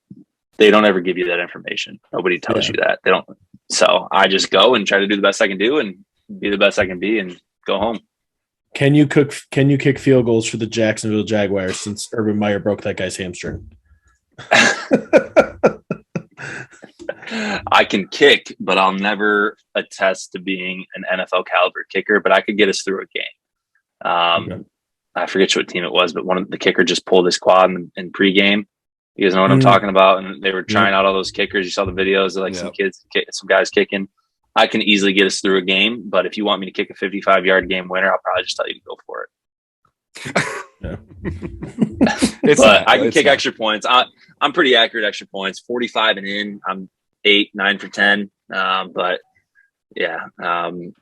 C: they don't ever give you that information. Nobody tells you that. They don't. So I just go and try to do the best I can do and be the best I can be and go home.
D: Can you kick field goals for the Jacksonville Jaguars since Urban Meyer broke that guy's hamstring?
C: I can kick, but I'll never attest to being an NFL caliber kicker, but I could get us through a game. I forget what team it was, but one of the kicker just pulled his quad in pregame. You guys know what I'm talking about? And they were trying out all those kickers. You saw the videos of like some guys kicking. I can easily get us through a game, but if you want me to kick a 55-yard game winner, I'll probably just tell you to go for it. I can kick extra points. I'm pretty accurate extra points. 45 and in. I'm 8, 9 for 10. But yeah,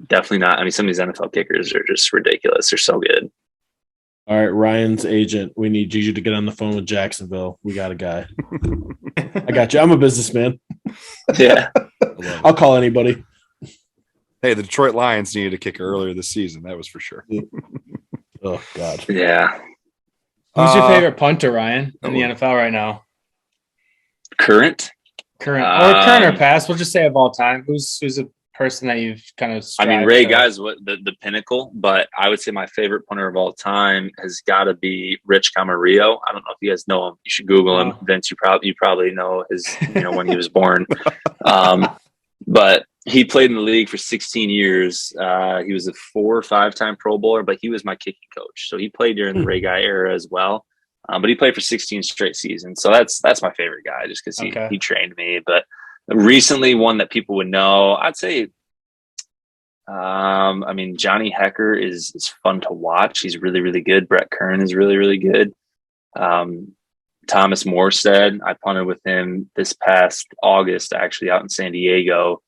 C: definitely not. I mean, some of these NFL kickers are just ridiculous. They're so good.
D: All right, Ryan's agent. We need you to get on the phone with Jacksonville. We got a guy. I got you. I'm a businessman.
C: Yeah.
D: I'll call anybody.
B: Hey, the Detroit Lions needed a kicker earlier this season. That was for sure.
D: Oh, God.
C: Yeah.
E: Who's your favorite punter, Ryan, in the NFL right now?
C: Current
E: or past? We'll just say of all time. Who's a person that you've kind of
C: Ray Guy's the pinnacle, but I would say my favorite punter of all time has got to be Rich Camarillo. I don't know if you guys know him. You should Google him. Vince, you probably know his when he was born. But he played in the league for 16 years. He was a 4 or 5-time Pro Bowler, but he was my kicking coach. So he played during the Ray Guy era as well. But he played for 16 straight seasons. So that's my favorite guy just because he trained me. But recently, one that people would know, I'd say, Johnny Hecker is fun to watch. He's really, really good. Brett Kern is really, really good. Thomas Morstead, I punted with him this past August, actually out in San Diego.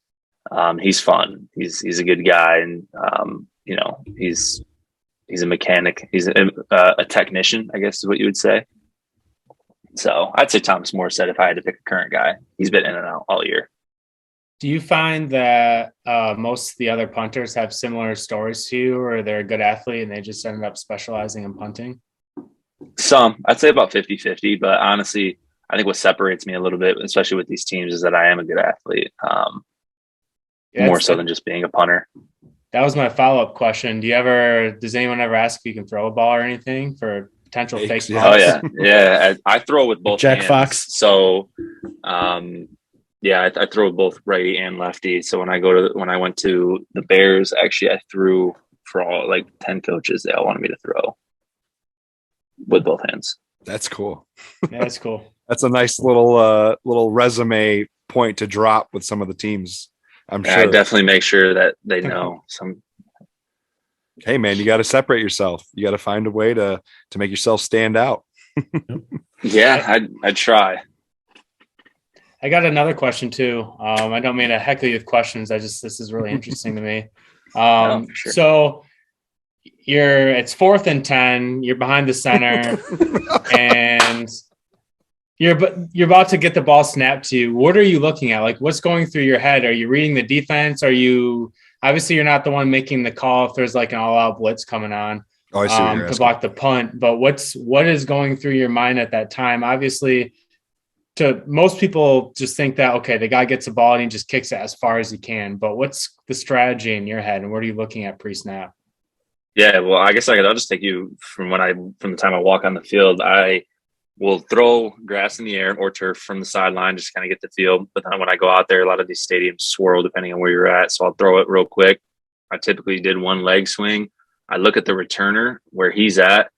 C: He's fun. He's a good guy, and he's a mechanic. He's a technician, I guess is what you would say. So I'd say Thomas Morstead if I had to pick a current guy. He's been in and out all year.
E: Do you find that most of the other punters have similar stories to you, or they're a good athlete and they just ended up specializing in punting?
C: Some. I'd say about 50-50, but honestly, I think what separates me a little bit, especially with these teams, is that I am a good athlete, more so than just being a punter.
E: That was my follow-up question. Does anyone ever ask if you can throw a ball or anything for potential fake balls?
C: Oh, yeah. Yeah, I throw with both
D: Jack
C: hands.
D: Fox.
C: So, I throw with both righty and lefty. So when I went to the Bears, actually, I threw for all 10 coaches. They all wanted me to throw with both hands.
B: That's cool.
E: Yeah, that's cool.
B: That's a nice little resume point to drop with some of the teams. I'm sure.
C: I definitely make sure that they know some.
B: Hey man, you got to separate yourself. You got to find a way to make yourself stand out.
C: Yeah, I'd try.
E: I got another question too. I don't mean to heckle you with questions. This is really interesting to me.
C: No, for sure.
E: So it's 4th and 10. You're behind the center, and you're about to get the ball snapped to you. What are you looking at? Like, what's going through your head? Are you reading the defense? Obviously you're not the one making the call if there's an all-out blitz coming on to block the punt. But what is going through your mind at that time? Obviously, to most people, just think that the guy gets the ball and he just kicks it as far as he can. But what's the strategy in your head, and what are you looking at pre-snap?
C: Yeah, well, I guess I'll just take you from the time I walk on the field. I will throw grass in the air or turf from the sideline, just kind of get the feel. But then when I go out there, a lot of these stadiums swirl depending on where you're at. So I'll throw it real quick. I typically did one leg swing. I look at the returner where he's at.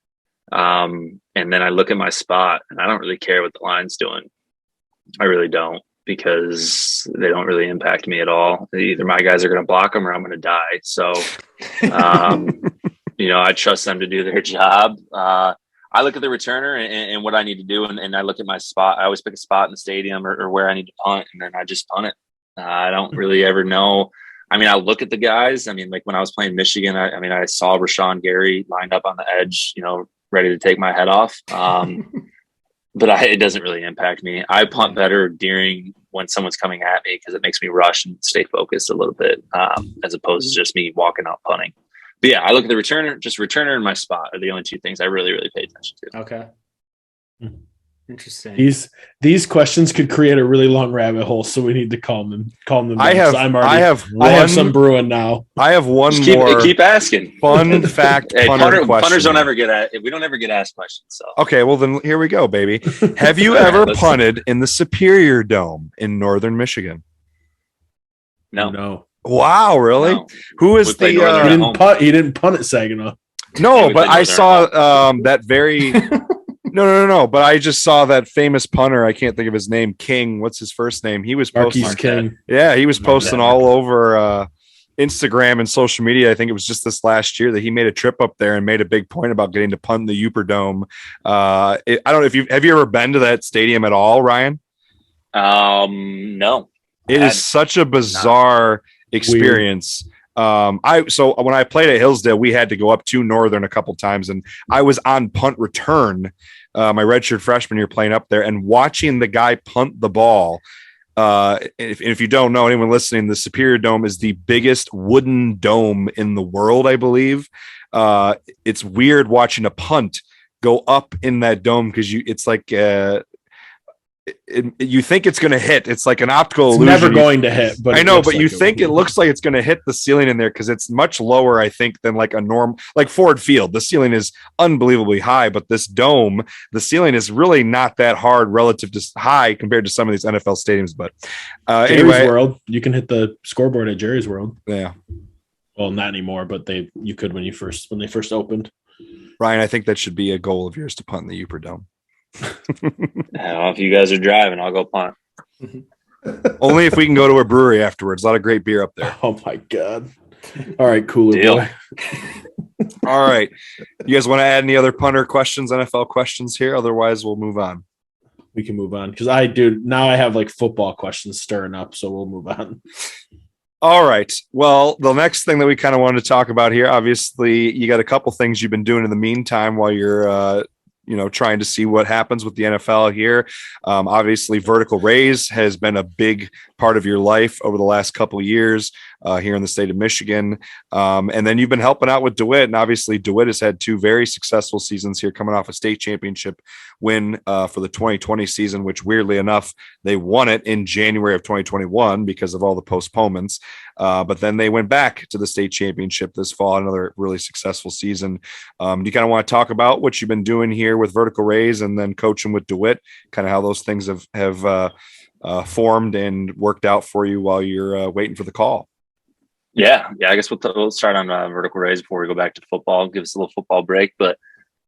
C: And then I look at my spot, and I don't really care what the line's doing. I really don't, because they don't really impact me at all. Either my guys are going to block them or I'm going to die. So, I trust them to do their job. I look at the returner and what I need to do, and I look at my spot. I always pick a spot in the stadium or where I need to punt, and then I just punt it. I don't really ever know. I look at the guys. When I was playing Michigan, I saw Rashawn Gary lined up on the edge, ready to take my head off. But it doesn't really impact me. I punt better when someone's coming at me, because it makes me rush and stay focused a little bit, as opposed to just me walking out punting. But yeah, I look at the returner and my spot are the only two things I really, really pay attention to.
E: Okay. Interesting.
D: These questions could create a really long rabbit hole, so we need to calm them down. I have some brewing now.
B: I have one
C: just
B: more.
C: Keep asking.
B: Fun fact.
C: Hey, punters don't ever we don't ever get asked questions. So
B: okay, well then here we go, baby. Have you ever punted in the Superior Dome in Northern Michigan?
C: No.
B: Wow, really?
C: No.
B: Who is
C: He
D: didn't punt at Saginaw.
B: No, but I saw that very no. But I just saw that famous punter. I can't think of his name. King. What's his first name? He was posting.
D: Marquise King.
B: Yeah, he was posting all over Instagram and social media. I think it was just this last year that he made a trip up there and made a big point about getting to punt in the Uper Dome. I don't know if you ever been to that stadium at all, Ryan?
C: No.
B: It is such a bizarre experience. So when I played at Hillsdale, we had to go up to Northern a couple times, and I was on punt return, my redshirt freshman year playing up there, and watching the guy punt the ball. If you don't know, anyone listening, the Superior Dome is the biggest wooden dome in the world, I believe. It's weird watching a punt go up in that dome because it's like you think it's going to hit. It's like an optical illusion.
D: Never going to hit, but
B: I know, but you think it looks like it's going to hit the ceiling in there because it's much lower, I think, than like a like Ford Field. The ceiling is unbelievably high, but this dome, the ceiling is really not that hard relative to high compared to some of these NFL stadiums. But
D: Jerry's World, you can hit the scoreboard at Jerry's World.
B: Yeah.
D: Well, not anymore, but you could when they first opened.
B: Ryan, I think that should be a goal of yours to punt in the Uper Dome.
C: If you guys are driving, I'll go punt.
B: Only if we can go to a brewery afterwards. A lot of great beer up there.
D: Oh my god! All right, cooler
C: Deal.
D: boy.
B: All right, you guys want to add any other punter questions, NFL questions here? Otherwise, we'll move on.
D: We can move on because now I have like football questions stirring up, so we'll move on.
B: All right. Well, the next thing that we kind of wanted to talk about here, obviously, you got a couple things you've been doing in the meantime while you're trying to see what happens with the NFL here. Obviously, vertical raise has been a big part of your life over the last couple of years here in the state of Michigan. And then you've been helping out with DeWitt. And obviously, DeWitt has had two very successful seasons here, coming off a state championship win for the 2020 season, which weirdly enough, they won it in January of 2021 because of all the postponements. But then they went back to the state championship this fall, another really successful season. Do you kind of want to talk about what you've been doing here with vertical raise and then coaching with DeWitt, kind of how those things have formed and worked out for you while you're waiting for the call?
C: Yeah. I guess we'll start on vertical raise before we go back to football. Give us a little football break, but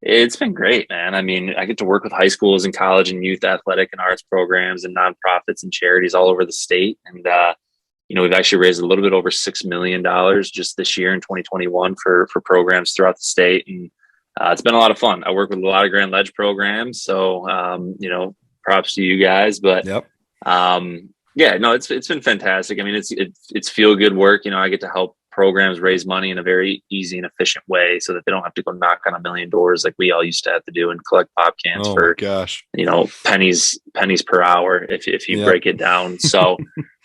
C: it's been great, man. I mean, I get to work with high schools and college and youth athletic and arts programs and nonprofits and charities all over the state. And, we've actually raised a little bit over $6 million just this year in 2021 for programs throughout the state. And it's been a lot of fun. I work with a lot of Grand Ledge programs. So, props to you guys, but
B: yep.
C: It's been fantastic. I mean, it's feel good work. I get to help programs raise money in a very easy and efficient way so that they don't have to go knock on a million doors like we all used to have to do and collect pop cans for pennies per hour if you break it down. So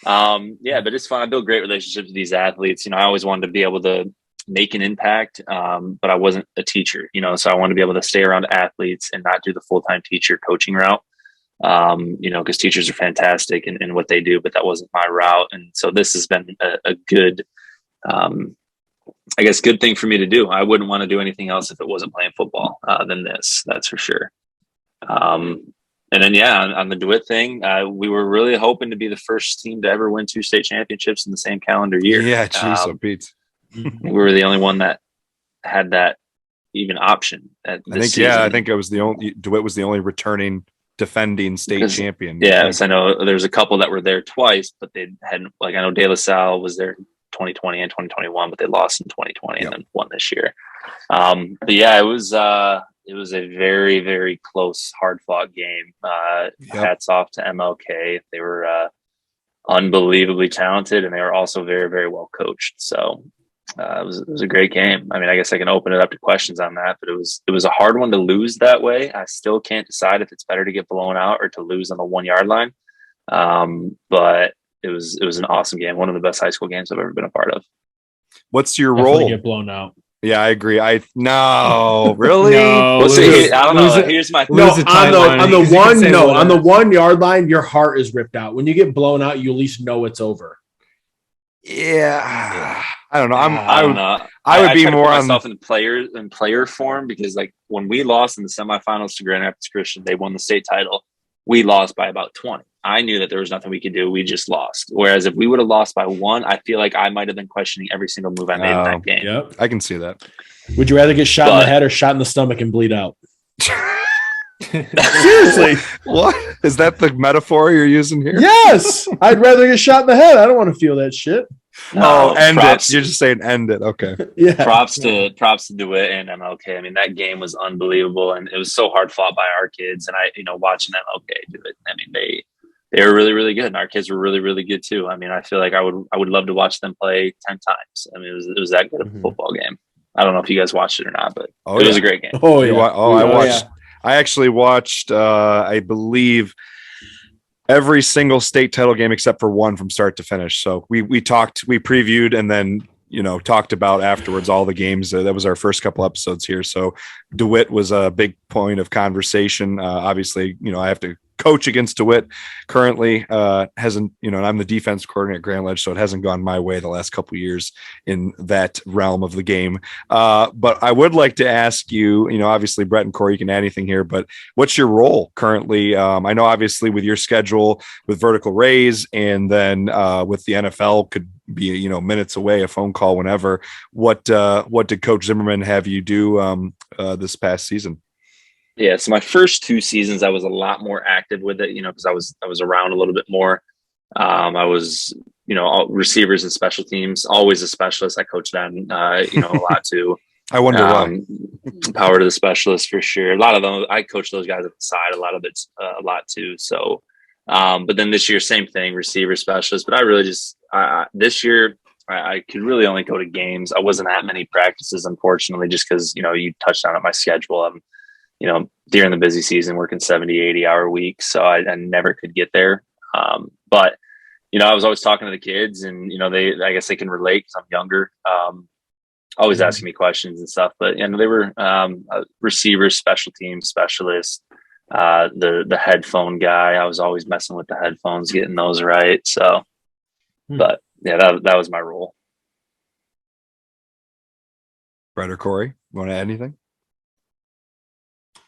C: but it's fun. I build great relationships with these athletes. I always wanted to be able to make an impact, but I wasn't a teacher, so I wanted to be able to stay around athletes and not do the full-time teacher coaching route. Because teachers are fantastic in what they do, but that wasn't my route. And so this has been a good, good thing for me to do. I wouldn't want to do anything else if it wasn't playing football than this, that's for sure. And then, on the DeWitt thing, we were really hoping to be the first team to ever win 2 state championships in the same calendar year.
B: Yeah, geez, Pete.
C: We were the only one that had that even option at this season.
B: I think DeWitt was the only returning defending state champion.
C: Yes, I know there's a couple that were there twice, but they hadn't, I know De La Salle was there 2020 and 2021, but they lost in 2020 and then won this year. It was a very, very close, hard fought game. Hats off to MLK. They were unbelievably talented and they were also very, very well coached. So it was a great game. I mean, I guess I can open it up to questions on that, but it was a hard one to lose that way. I still can't decide if it's better to get blown out or to lose on the 1 yard line. But it was an awesome game. One of the best high school games I've ever been a part of.
B: What's your
D: Definitely
B: role?
D: Get blown out.
B: Yeah, I agree. No, really?
E: No,
C: We'll see. I don't know. Here's my
D: on the 1 yard line, your heart is ripped out. When you get blown out, you at least know it's over.
B: Yeah. I don't know.
C: I
B: would be more on
C: myself in player form because when we lost in the semifinals to Grand Rapids Christian, they won the state title. We lost by about 20. I knew that there was nothing we could do. We just lost. Whereas if we would have lost by 1, I feel like I might have been questioning every single move I made in that game.
D: Yep.
B: I can see that.
D: Would you rather get shot in the head or shot in the stomach and bleed out? Seriously.
B: What? Is that the metaphor you're using here?
D: Yes. I'd rather get shot in the head. I don't want to feel that shit.
B: End it. You're just saying end it. Okay.
D: Yeah.
C: Props to DeWitt and MLK. I mean, that game was unbelievable, and it was so hard fought by our kids. And watching MLK do it. I mean, they were really, really good, and our kids were really, really good too. I mean, I feel like I would love to watch them play 10 times. I mean, it was that good of a football game. I don't know if you guys watched it or not, but it was a great game.
D: Oh yeah.
B: I watched. Yeah. I actually watched. I believe every single state title game except for one from start to finish. So we previewed, and then talked about afterwards all the games. That was our first couple episodes here. So DeWitt was a big point of conversation. Obviously, I have to coach against DeWitt currently. Hasn't, and I'm the defense coordinator at Grand Ledge, so it hasn't gone my way the last couple of years in that realm of the game. But I would like to ask you, obviously Brett and Kory, you can add anything here, but what's your role currently? I know obviously with your schedule with vertical raise, and then with the NFL could be, minutes away, a phone call whenever. What did Coach Zimmerman have you do this past season?
C: Yeah, so my first 2 seasons, I was a lot more active with it, because I was around a little bit more. I was, receivers and special teams, always a specialist. I coached that, a lot too.
B: I wonder why.
C: Power to the specialist for sure. A lot of them, I coach those guys at the side. A lot of it's a lot too. So, but then this year, same thing, receiver specialist. But I really just this year, I could really only go to games. I wasn't at many practices, unfortunately, just because you touched on it. My schedule. I'm during the busy season, working 70, 80-hour weeks. So I never could get there. But, I was always talking to the kids, and, I guess they can relate because I'm younger, always asking me questions and stuff. But, they were receivers, special teams specialists, the headphone guy. I was always messing with the headphones, getting those right. So, but yeah, that was my role.
B: Brett or Kory, you want to add anything?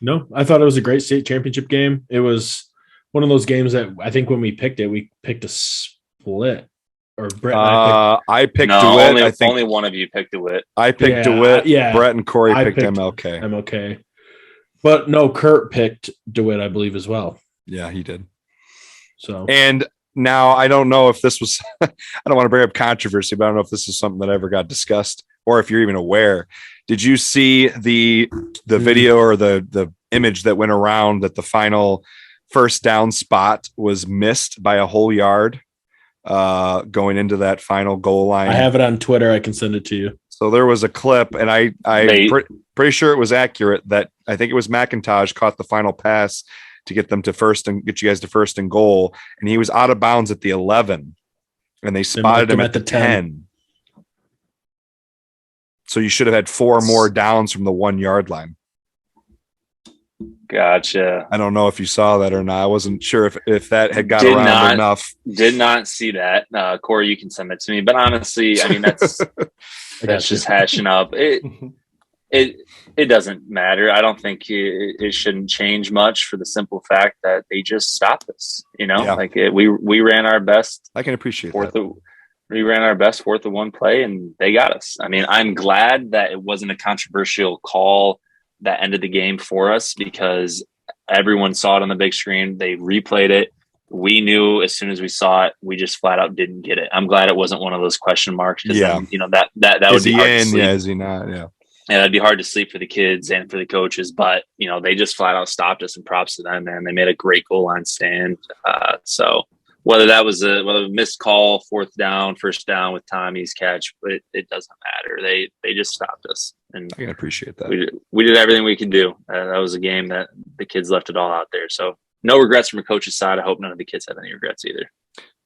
D: No, I thought it was a great state championship game. It was one of those games that I think when we picked it, we picked a split. Or Brett and
B: I picked
C: no,
B: DeWitt.
C: I think only one of you picked DeWitt.
B: I picked DeWitt.
D: Yeah,
B: Brett and Kory picked
D: MLK. MLK. But no, Kurt picked DeWitt, I believe, as well.
B: Yeah, he did.
D: So,
B: and now I don't know if this was, I don't want to bring up controversy, but I don't know if this is something that ever got discussed or if you're even aware. Did you see the video or the image that went around that the final first down spot was missed by a whole yard going into that final goal line?
D: I have it on Twitter. I can send it to you.
B: So there was a clip, and I'm pretty sure it was accurate that I think it was McIntosh caught the final pass to get them to first and get you guys to first and goal, and he was out of bounds at the 11, and they spotted him at the 10. So you should have had 4 more downs from the 1 yard line.
C: Gotcha.
B: I don't know if you saw that or not. I wasn't sure if that had got around enough.
C: Did not see that. Kory, you can send it to me. But honestly, I mean, that's just hashing up. It doesn't matter. I don't think it shouldn't change much for the simple fact that they just stopped us. We ran our best.
B: I can appreciate that.
C: We ran our best 4th and 1 play, and they got us. I mean, I'm glad that it wasn't a controversial call that ended the game for us, because everyone saw it on the big screen. They replayed it. We knew as soon as we saw it, we just flat out didn't get it. I'm glad it wasn't one of those question marks.
B: Yeah.
C: Then, that would be hard to sleep.
B: Yeah, is he not? Yeah.
C: And that'd be hard to sleep for the kids and for the coaches, but they just flat out stopped us, and props to them, man. They made a great goal line stand. So whether that was a missed call, 4th down, first down with Tommy's catch, but it doesn't matter. They just stopped us, and
B: I can appreciate that.
C: We did everything we could do. That was a game that the kids left it all out there. So no regrets from a coach's side. I hope none of the kids have any regrets either.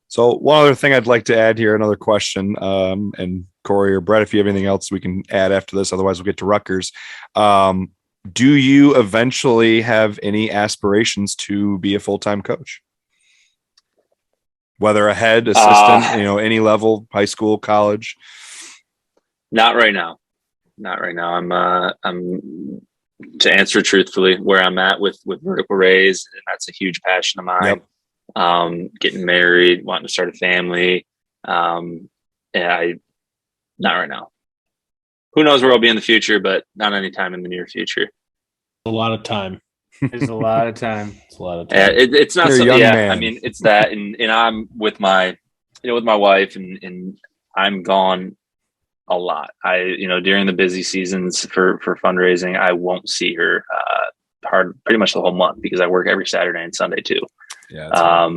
B: So one other thing I'd like to add here, another question, and Kory or Brett, if you have anything else we can add after this, otherwise we'll get to Rutgers. Do you eventually have any aspirations to be a full-time coach? Whether a head, assistant, any level, high school, college?
C: Not right now. I'm to answer truthfully, where I'm at with vertical raise, and that's a huge passion of mine. getting married, wanting to start a family. Not right now. Who knows where I'll be in the future, but not anytime in the near future.
D: A lot of time.
E: There's a lot of time.
D: It's a lot of time.
C: Yeah, it's not
B: You're a
C: so.
B: young
C: Yeah,
B: man.
C: I mean, it's that, and I'm with my, with my wife, and I'm gone a lot. During the busy seasons for fundraising, I won't see her pretty much the whole month because I work every Saturday and Sunday too.
B: Yeah.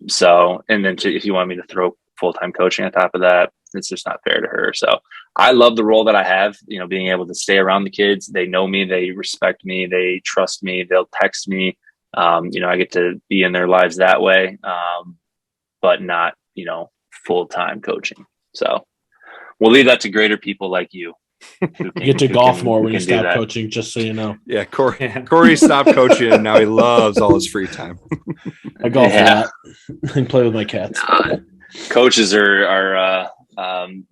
C: So, and then if you want me to throw full-time coaching on top of that, it's just not fair to her. So I love the role that I have, being able to stay around the kids. They know me, they respect me, they trust me, they'll text me. I get to be in their lives that way, but not, full-time coaching. So we'll leave that to greater people like you.
D: You get to golf more when you stop coaching, just so you know.
B: Yeah, Kory stopped coaching and now he loves all his free time.
D: I golf a lot and play with my cats.
C: Coaches are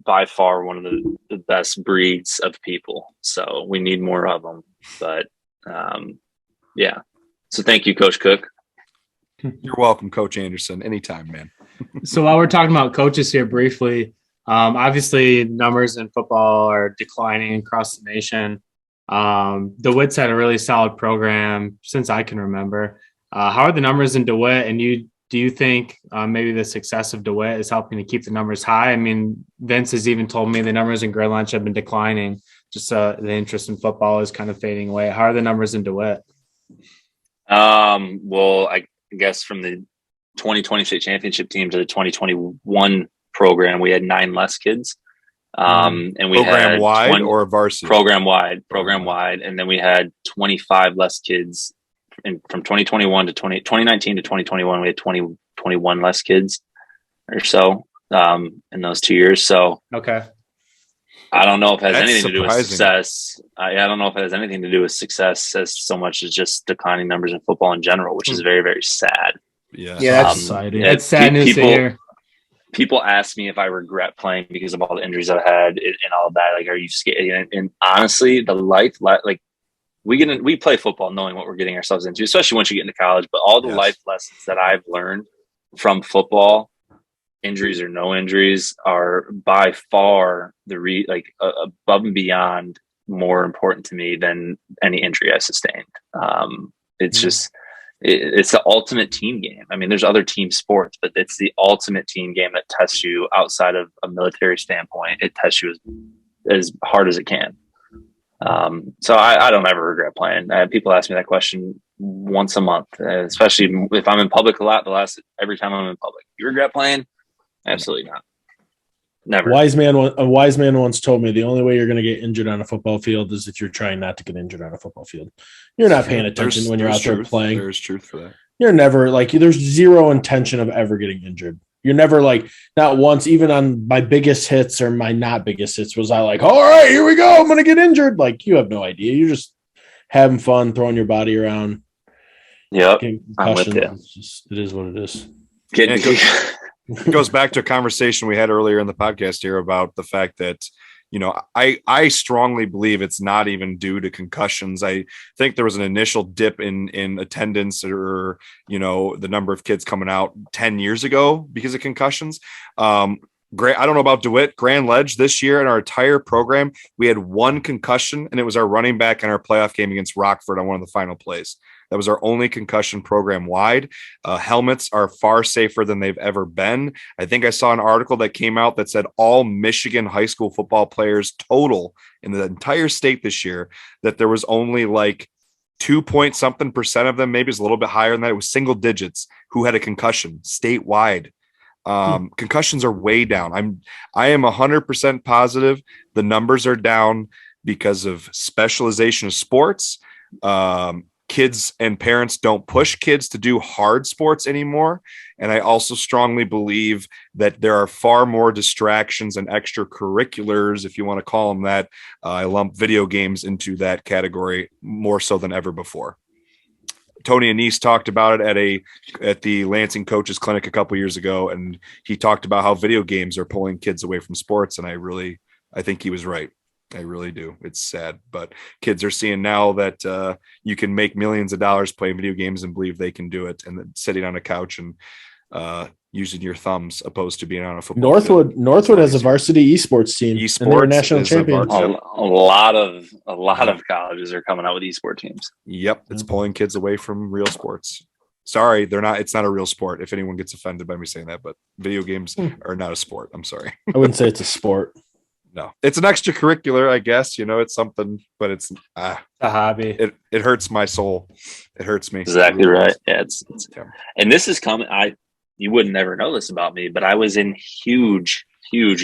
C: by far one of the best breeds of people. So we need more of them. But yeah. So thank you, Coach Cook.
B: You're welcome, Coach Anderson. Anytime, man.
E: So while we're talking about coaches here briefly, obviously numbers in football are declining across the nation. DeWitt's had a really solid program since I can remember. How are the numbers in DeWitt? And do you think maybe the success of DeWitt is helping to keep the numbers high? I mean, Vince has even told me the numbers in Grad Lunch have been declining. Just the interest in football is kind of fading away. How are the numbers in DeWitt?
C: Well, I guess from the 2020 state championship team to the 2021 program, we had 9 less kids. And we
B: program
C: had
B: wide or varsity?
C: Program wide. And then we had 25 less kids from 2021 to 2019 to 2021. We had 21 less kids or so in those 2 years. So
E: okay.
C: I don't know if it has
B: That's
C: anything to do with
B: surprising.
C: success. I don't know if it has anything to do with success as so much as just declining numbers in football in general, which is very, very sad.
B: Yeah.
E: Yeah, that's sad news to hear.
C: People ask me if I regret playing because of all the injuries I've had and all of that. Like, are you scared? And honestly, we play football knowing what we're getting ourselves into, especially once you get into college. But all the life lessons that I've learned from football, injuries or no injuries, are by far above and beyond more important to me than any injury I sustained. It's just. It's the ultimate team game. I mean, there's other team sports, but it's the ultimate team game that tests you outside of a military standpoint. It tests you as hard as it can. So I don't ever regret playing. People ask me that question once a month, especially if I'm in public a lot. Every time I'm in public, you regret playing? Absolutely not. Never.
D: A wise man once told me the only way you're going to get injured on a football field is if you're trying not to get injured on a football field. You're not paying attention when you're out there playing.
B: There's truth for that.
D: You're never there's zero intention of ever getting injured. You're never not once, even on my biggest hits or my not biggest hits, was I all right, here we go, I'm going to get injured. You have no idea. You're just having fun, throwing your body around.
C: Yep. I'm with you.
D: It is what it is.
B: It goes back to a conversation we had earlier in the podcast here about the fact that, I strongly believe it's not even due to concussions. I think there was an initial dip in attendance or, the number of kids coming out 10 years ago because of concussions. I don't know about DeWitt, Grand Ledge this year in our entire program, we had 1 concussion, and it was our running back in our playoff game against Rockford on one of the final plays. That was our only concussion program wide. Helmets are far safer than they've ever been. I think I saw an article that came out that said all Michigan high school football players total in the entire state this year, that there was only 2.something% of them, maybe it's a little bit higher than that. It was single digits who had a concussion statewide. Concussions are way down. I am 100% positive the numbers are down because of specialization of sports. Kids and parents don't push kids to do hard sports anymore. And I also strongly believe that there are far more distractions and extracurriculars, if you want to call them that. I lump video games into that category more so than ever before. Tony Anise talked about it at the Lansing Coaches Clinic a couple years ago, and he talked about how video games are pulling kids away from sports. And I think he was right. I really do. It's sad, but kids are seeing now that you can make millions of dollars playing video games and believe they can do it, and then sitting on a couch and using your thumbs opposed to being on a football field.
D: Northwood has a varsity esports team. And they were national champions.
C: A lot of colleges are coming out with esport teams.
B: Yep, it's pulling kids away from real sports. Sorry, they're not. It's not a real sport. If anyone gets offended by me saying that, but video games are not a sport. I'm sorry.
D: I wouldn't say it's a sport.
B: No, it's an extracurricular, I guess. It's something, but it's
E: a hobby.
B: It hurts my soul. It hurts me.
C: Exactly right. Yeah, and this is coming. You would never know this about me, but I was in huge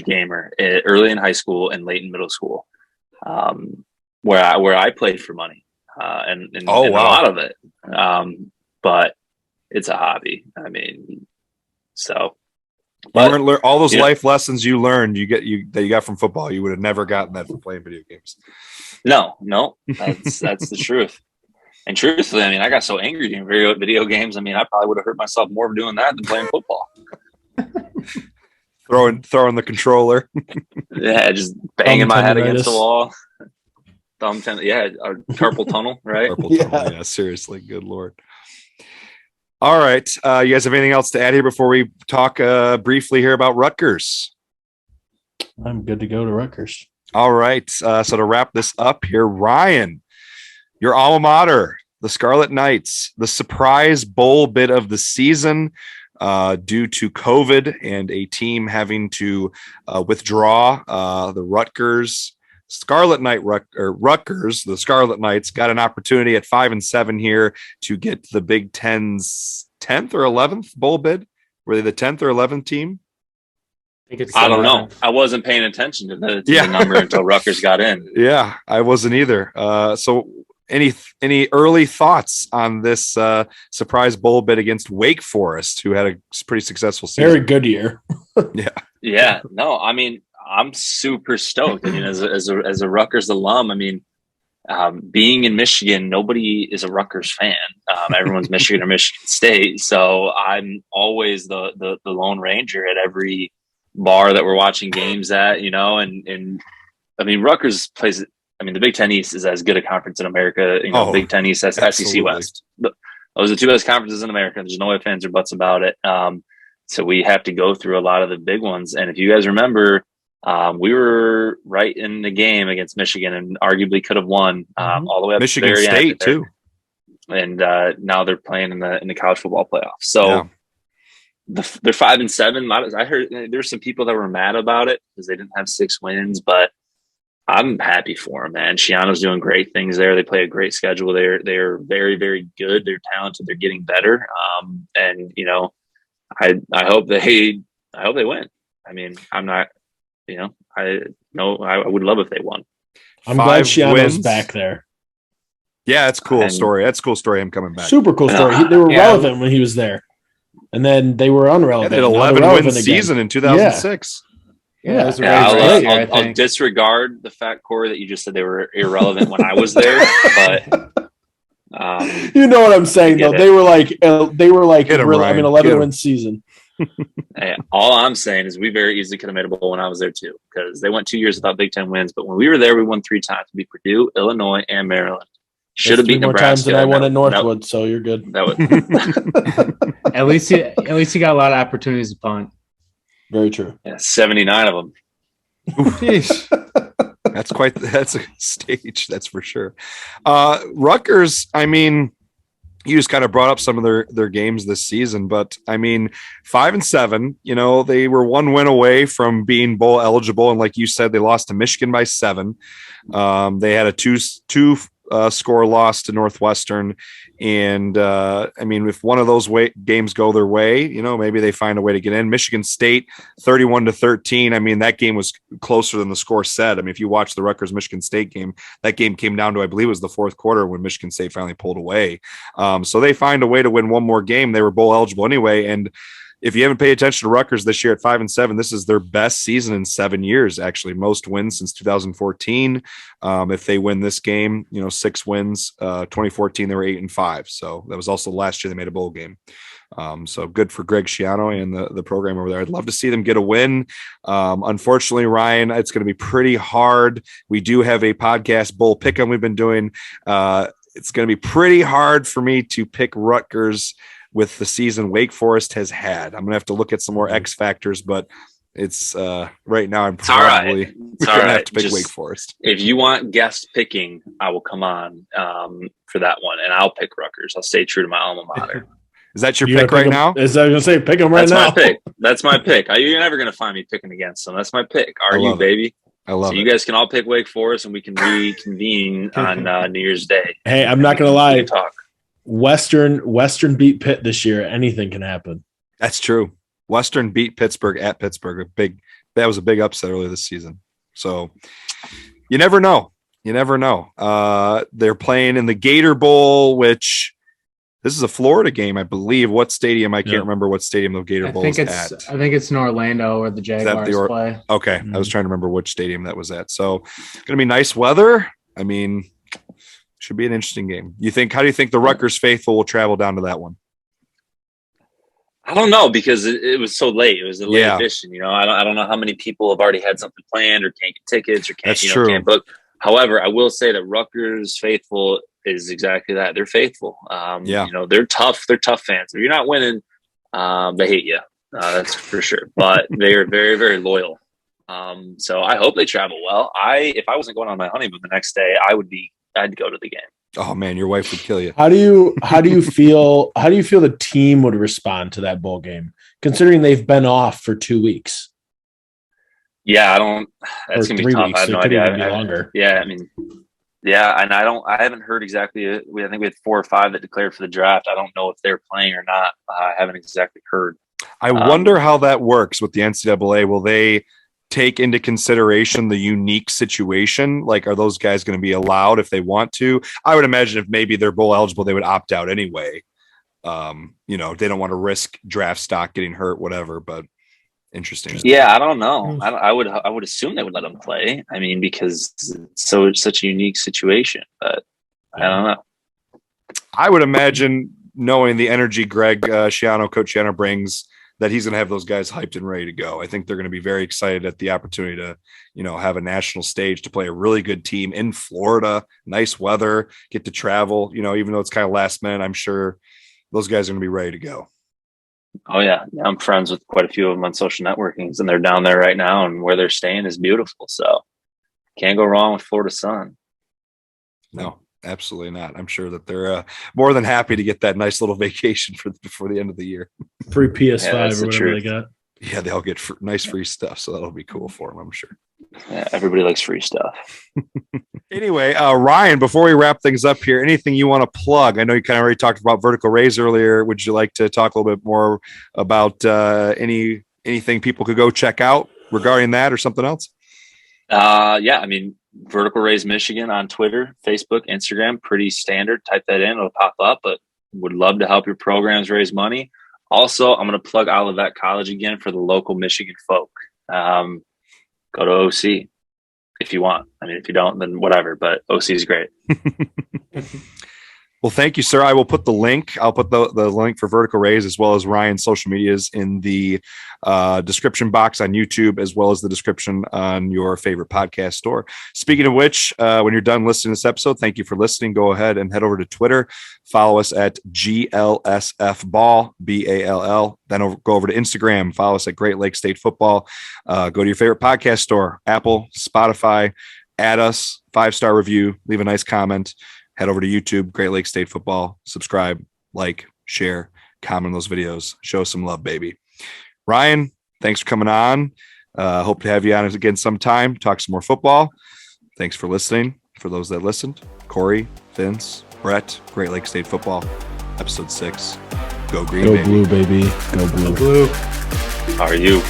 C: gamer early in high school and late in middle school, where I played for money, and a lot of it. But it's a hobby. I mean, so.
B: But all those life lessons you learned, that you got from football, you would have never gotten that from playing video games.
C: No, that's the truth. And truthfully, I mean, I got so angry doing video games. I mean, I probably would have hurt myself more doing that than playing football.
B: throwing the controller.
C: Yeah, just banging my head against the wall. Carpal tunnel, right?
B: Tunnel, yeah, seriously, good Lord. All right. You guys have anything else to add here before we talk briefly here about Rutgers?
D: I'm good to go to Rutgers.
B: All right. So to wrap this up here, Ryan, your alma mater, the Scarlet Knights, the surprise bowl bid of the season due to COVID and a team having to withdraw. The Rutgers Rutgers, the Scarlet Knights, got an opportunity at 5-7 here to get the Big Ten's 10th or 11th bowl bid. Were they the 10th or 11th team?
C: I don't know. I wasn't paying attention to the number until Rutgers got in.
B: Yeah, I wasn't either. So any early thoughts on this surprise bowl bid against Wake Forest, who had a pretty successful season?
D: Very good year.
C: Yeah. No, I mean, I'm super stoked. I mean, as a Rutgers alum, I mean, being in Michigan, nobody is a Rutgers fan. Everyone's Michigan or Michigan State. So I'm always the Lone Ranger at every bar that we're watching games at, and I mean, Rutgers plays, I mean, the Big Ten East is as good a conference in America, Big Ten East, SEC West. Those are the two best conferences in America. There's no ifs, ands, or buts about it. So we have to go through a lot of the big ones. And if you guys remember, we were right in the game against Michigan and arguably could have won all the way up
B: Michigan
C: to the very
B: State too.
C: And now they're playing in the college football playoff. So they're 5-7. I heard there's some people that were mad about it because they didn't have 6 wins, but I'm happy for them, man. Shiano's doing great things there. They play a great schedule. They're very, very good. They're talented. They're getting better. And I hope they win. I mean, I'm not. I would love if they won.
D: I'm glad Shiano's back there.
B: Yeah, that's a cool story. That's a cool story. Him coming back.
D: Super cool story. They were relevant when he was there, and then they were unrelevant.
B: They had 11-win season in 2006.
D: Yeah.
C: I'll disregard the fact, Kory, that you just said they were irrelevant when I was there, but
D: you know what I'm saying, though. They were like 11-win season.
C: Hey, all I'm saying is we very easily could have made a bowl when I was there too, because they went 2 years without Big Ten wins. But when we were there, we won 3 times. We beat Purdue, Illinois, and Maryland. Should have beat Nebraska.
D: More times than I won at Northwood, so you're good.
E: At least you got a lot of opportunities to punt.
D: Very true.
C: Yeah, 79 of them.
B: That's a stage, that's for sure. Rutgers, I mean, you just kind of brought up some of their games this season, but I mean, 5-7, they were 1 win away from being bowl eligible. And like you said, they lost to Michigan by 7. They had a two score loss to Northwestern. And I mean, if one of those games go their way, maybe they find a way to get in. Michigan State 31-13. I mean, that game was closer than the score said. I mean, if you watch the Rutgers Michigan State game, that game came down to, I believe it was the 4th quarter when Michigan State finally pulled away. So they find a way to win one more game. They were bowl eligible anyway. And if you haven't paid attention to Rutgers this year at 5-7, this is their best season in 7 years, actually. Most wins since 2014. If they win this game, 6 wins. 2014, they were 8-5. So that was also last year they made a bowl game. So good for Greg Schiano and the program over there. I'd love to see them get a win. Unfortunately, Ryan, it's going to be pretty hard. We do have a podcast bowl pick'em we've been doing. It's going to be pretty hard for me to pick Rutgers with the season Wake Forest has had. I'm going to have to look at some more X factors, but it's right now I'm probably going to have to pick Wake Forest.
C: If you want guest picking, I will come on for that one, and I'll pick Rutgers. I'll stay true to my alma mater.
B: Is that your pick right now?
D: Is I was going to say pick them right now?
C: That's my pick. That's my pick. You're never going to find me picking against them. That's my pick. Are you, baby?
B: I love it.
C: You guys can all pick Wake Forest, and we can reconvene on New Year's Day.
D: Hey, I'm not going to lie.
C: Talk.
D: Western beat Pitt this year. Anything can happen.
B: That's true. Western beat Pittsburgh at Pittsburgh. That was a big upset earlier this season. So you never know. They're playing in the Gator Bowl, which this is a Florida game, I believe. What stadium? I can't remember what stadium the Gator Bowl is at.
E: I think it's in Orlando where the Jaguars play.
B: Okay. I was trying to remember which stadium that was at. So going to be nice weather. I mean, should be an interesting game. How do you think the Rutgers faithful will travel down to that one?
C: I don't know, because it was so late. It was a late edition. I don't know how many people have already had something planned or can't get tickets or can't book. However, I will say that Rutgers faithful is exactly that. They're faithful. They're tough. They're tough fans. If you're not winning, they hate you. That's for sure. But they are very, very loyal. So I hope they travel well. If I wasn't going on my honeymoon the next day, I'd go to the game.
B: Oh man, your wife would kill you.
D: How do you feel the team would respond to that bowl game, considering they've been off for 2 weeks?
C: Yeah, that's gonna be tough.
D: Weeks.
C: I have no idea.
D: Longer.
C: Yeah, I mean, yeah, and I haven't heard exactly. I think we had 4 or 5 that declared for the draft. I don't know if they're playing or not. I haven't exactly heard.
B: I wonder how that works with the NCAA. Will they take into consideration the unique situation? Like, are those guys going to be allowed if they want to? I would imagine if maybe they're bowl eligible, they would opt out anyway. They don't want to risk draft stock getting hurt, whatever, but interesting.
C: Yeah. I don't know. I would assume they would let them play. I mean, because it's such a unique situation, but I don't know.
B: I would imagine, knowing the energy Greg Coach Schiano brings, that he's going to have those guys hyped and ready to go. I think they're going to be very excited at the opportunity to, have a national stage, to play a really good team in Florida, nice weather, get to travel, even though it's kind of last minute. I'm sure those guys are going to be ready to go.
C: Oh yeah. I'm friends with quite a few of them on social networkings, and they're down there right now, and where they're staying is beautiful. So can't go wrong with Florida sun.
B: No. Absolutely not. I'm sure that they're more than happy to get that nice little vacation before the end of the year.
D: Free PS5 or whatever they got.
B: Yeah, they'll get nice free stuff, so that'll be cool for them, I'm sure.
C: Yeah, everybody likes free stuff.
B: Anyway, Ryan, before we wrap things up here, anything you want to plug? I know you kind of already talked about Vertical Raise earlier. Would you like to talk a little bit more about anything people could go check out regarding that or something else?
C: Yeah, I mean, Vertical Raise Michigan on Twitter, Facebook, Instagram, pretty standard. Type that in, it'll pop up, but would love to help your programs raise money. Also, I'm going to plug Olivet College again for the local Michigan folk. Go to OC if you want. I mean, if you don't, then whatever, but OC is great.
B: Well, thank you, sir. I will put the link. I'll put the link for Vertical Raise as well as Ryan's social medias in the description box on YouTube, as well as the description on your favorite podcast store. Speaking of which, when you're done listening to this episode, thank you for listening. Go ahead and head over to Twitter. Follow us at GLSF Ball, BALL. Then go over to Instagram. Follow us at Great Lakes State Football. Go to your favorite podcast store, Apple, Spotify. Add us, 5-star review, leave a nice comment. Head over to YouTube, Great Lakes State Football. Subscribe, like, share, comment on those videos. Show some love, baby. Ryan, thanks for coming on. Hope to have you on again sometime. Talk some more football. Thanks for listening. For those that listened, Kory, Vince, Brett, Great Lakes State Football, episode 6. Go green,
D: go
B: baby.
D: blue, baby. Go blue.
C: How are you?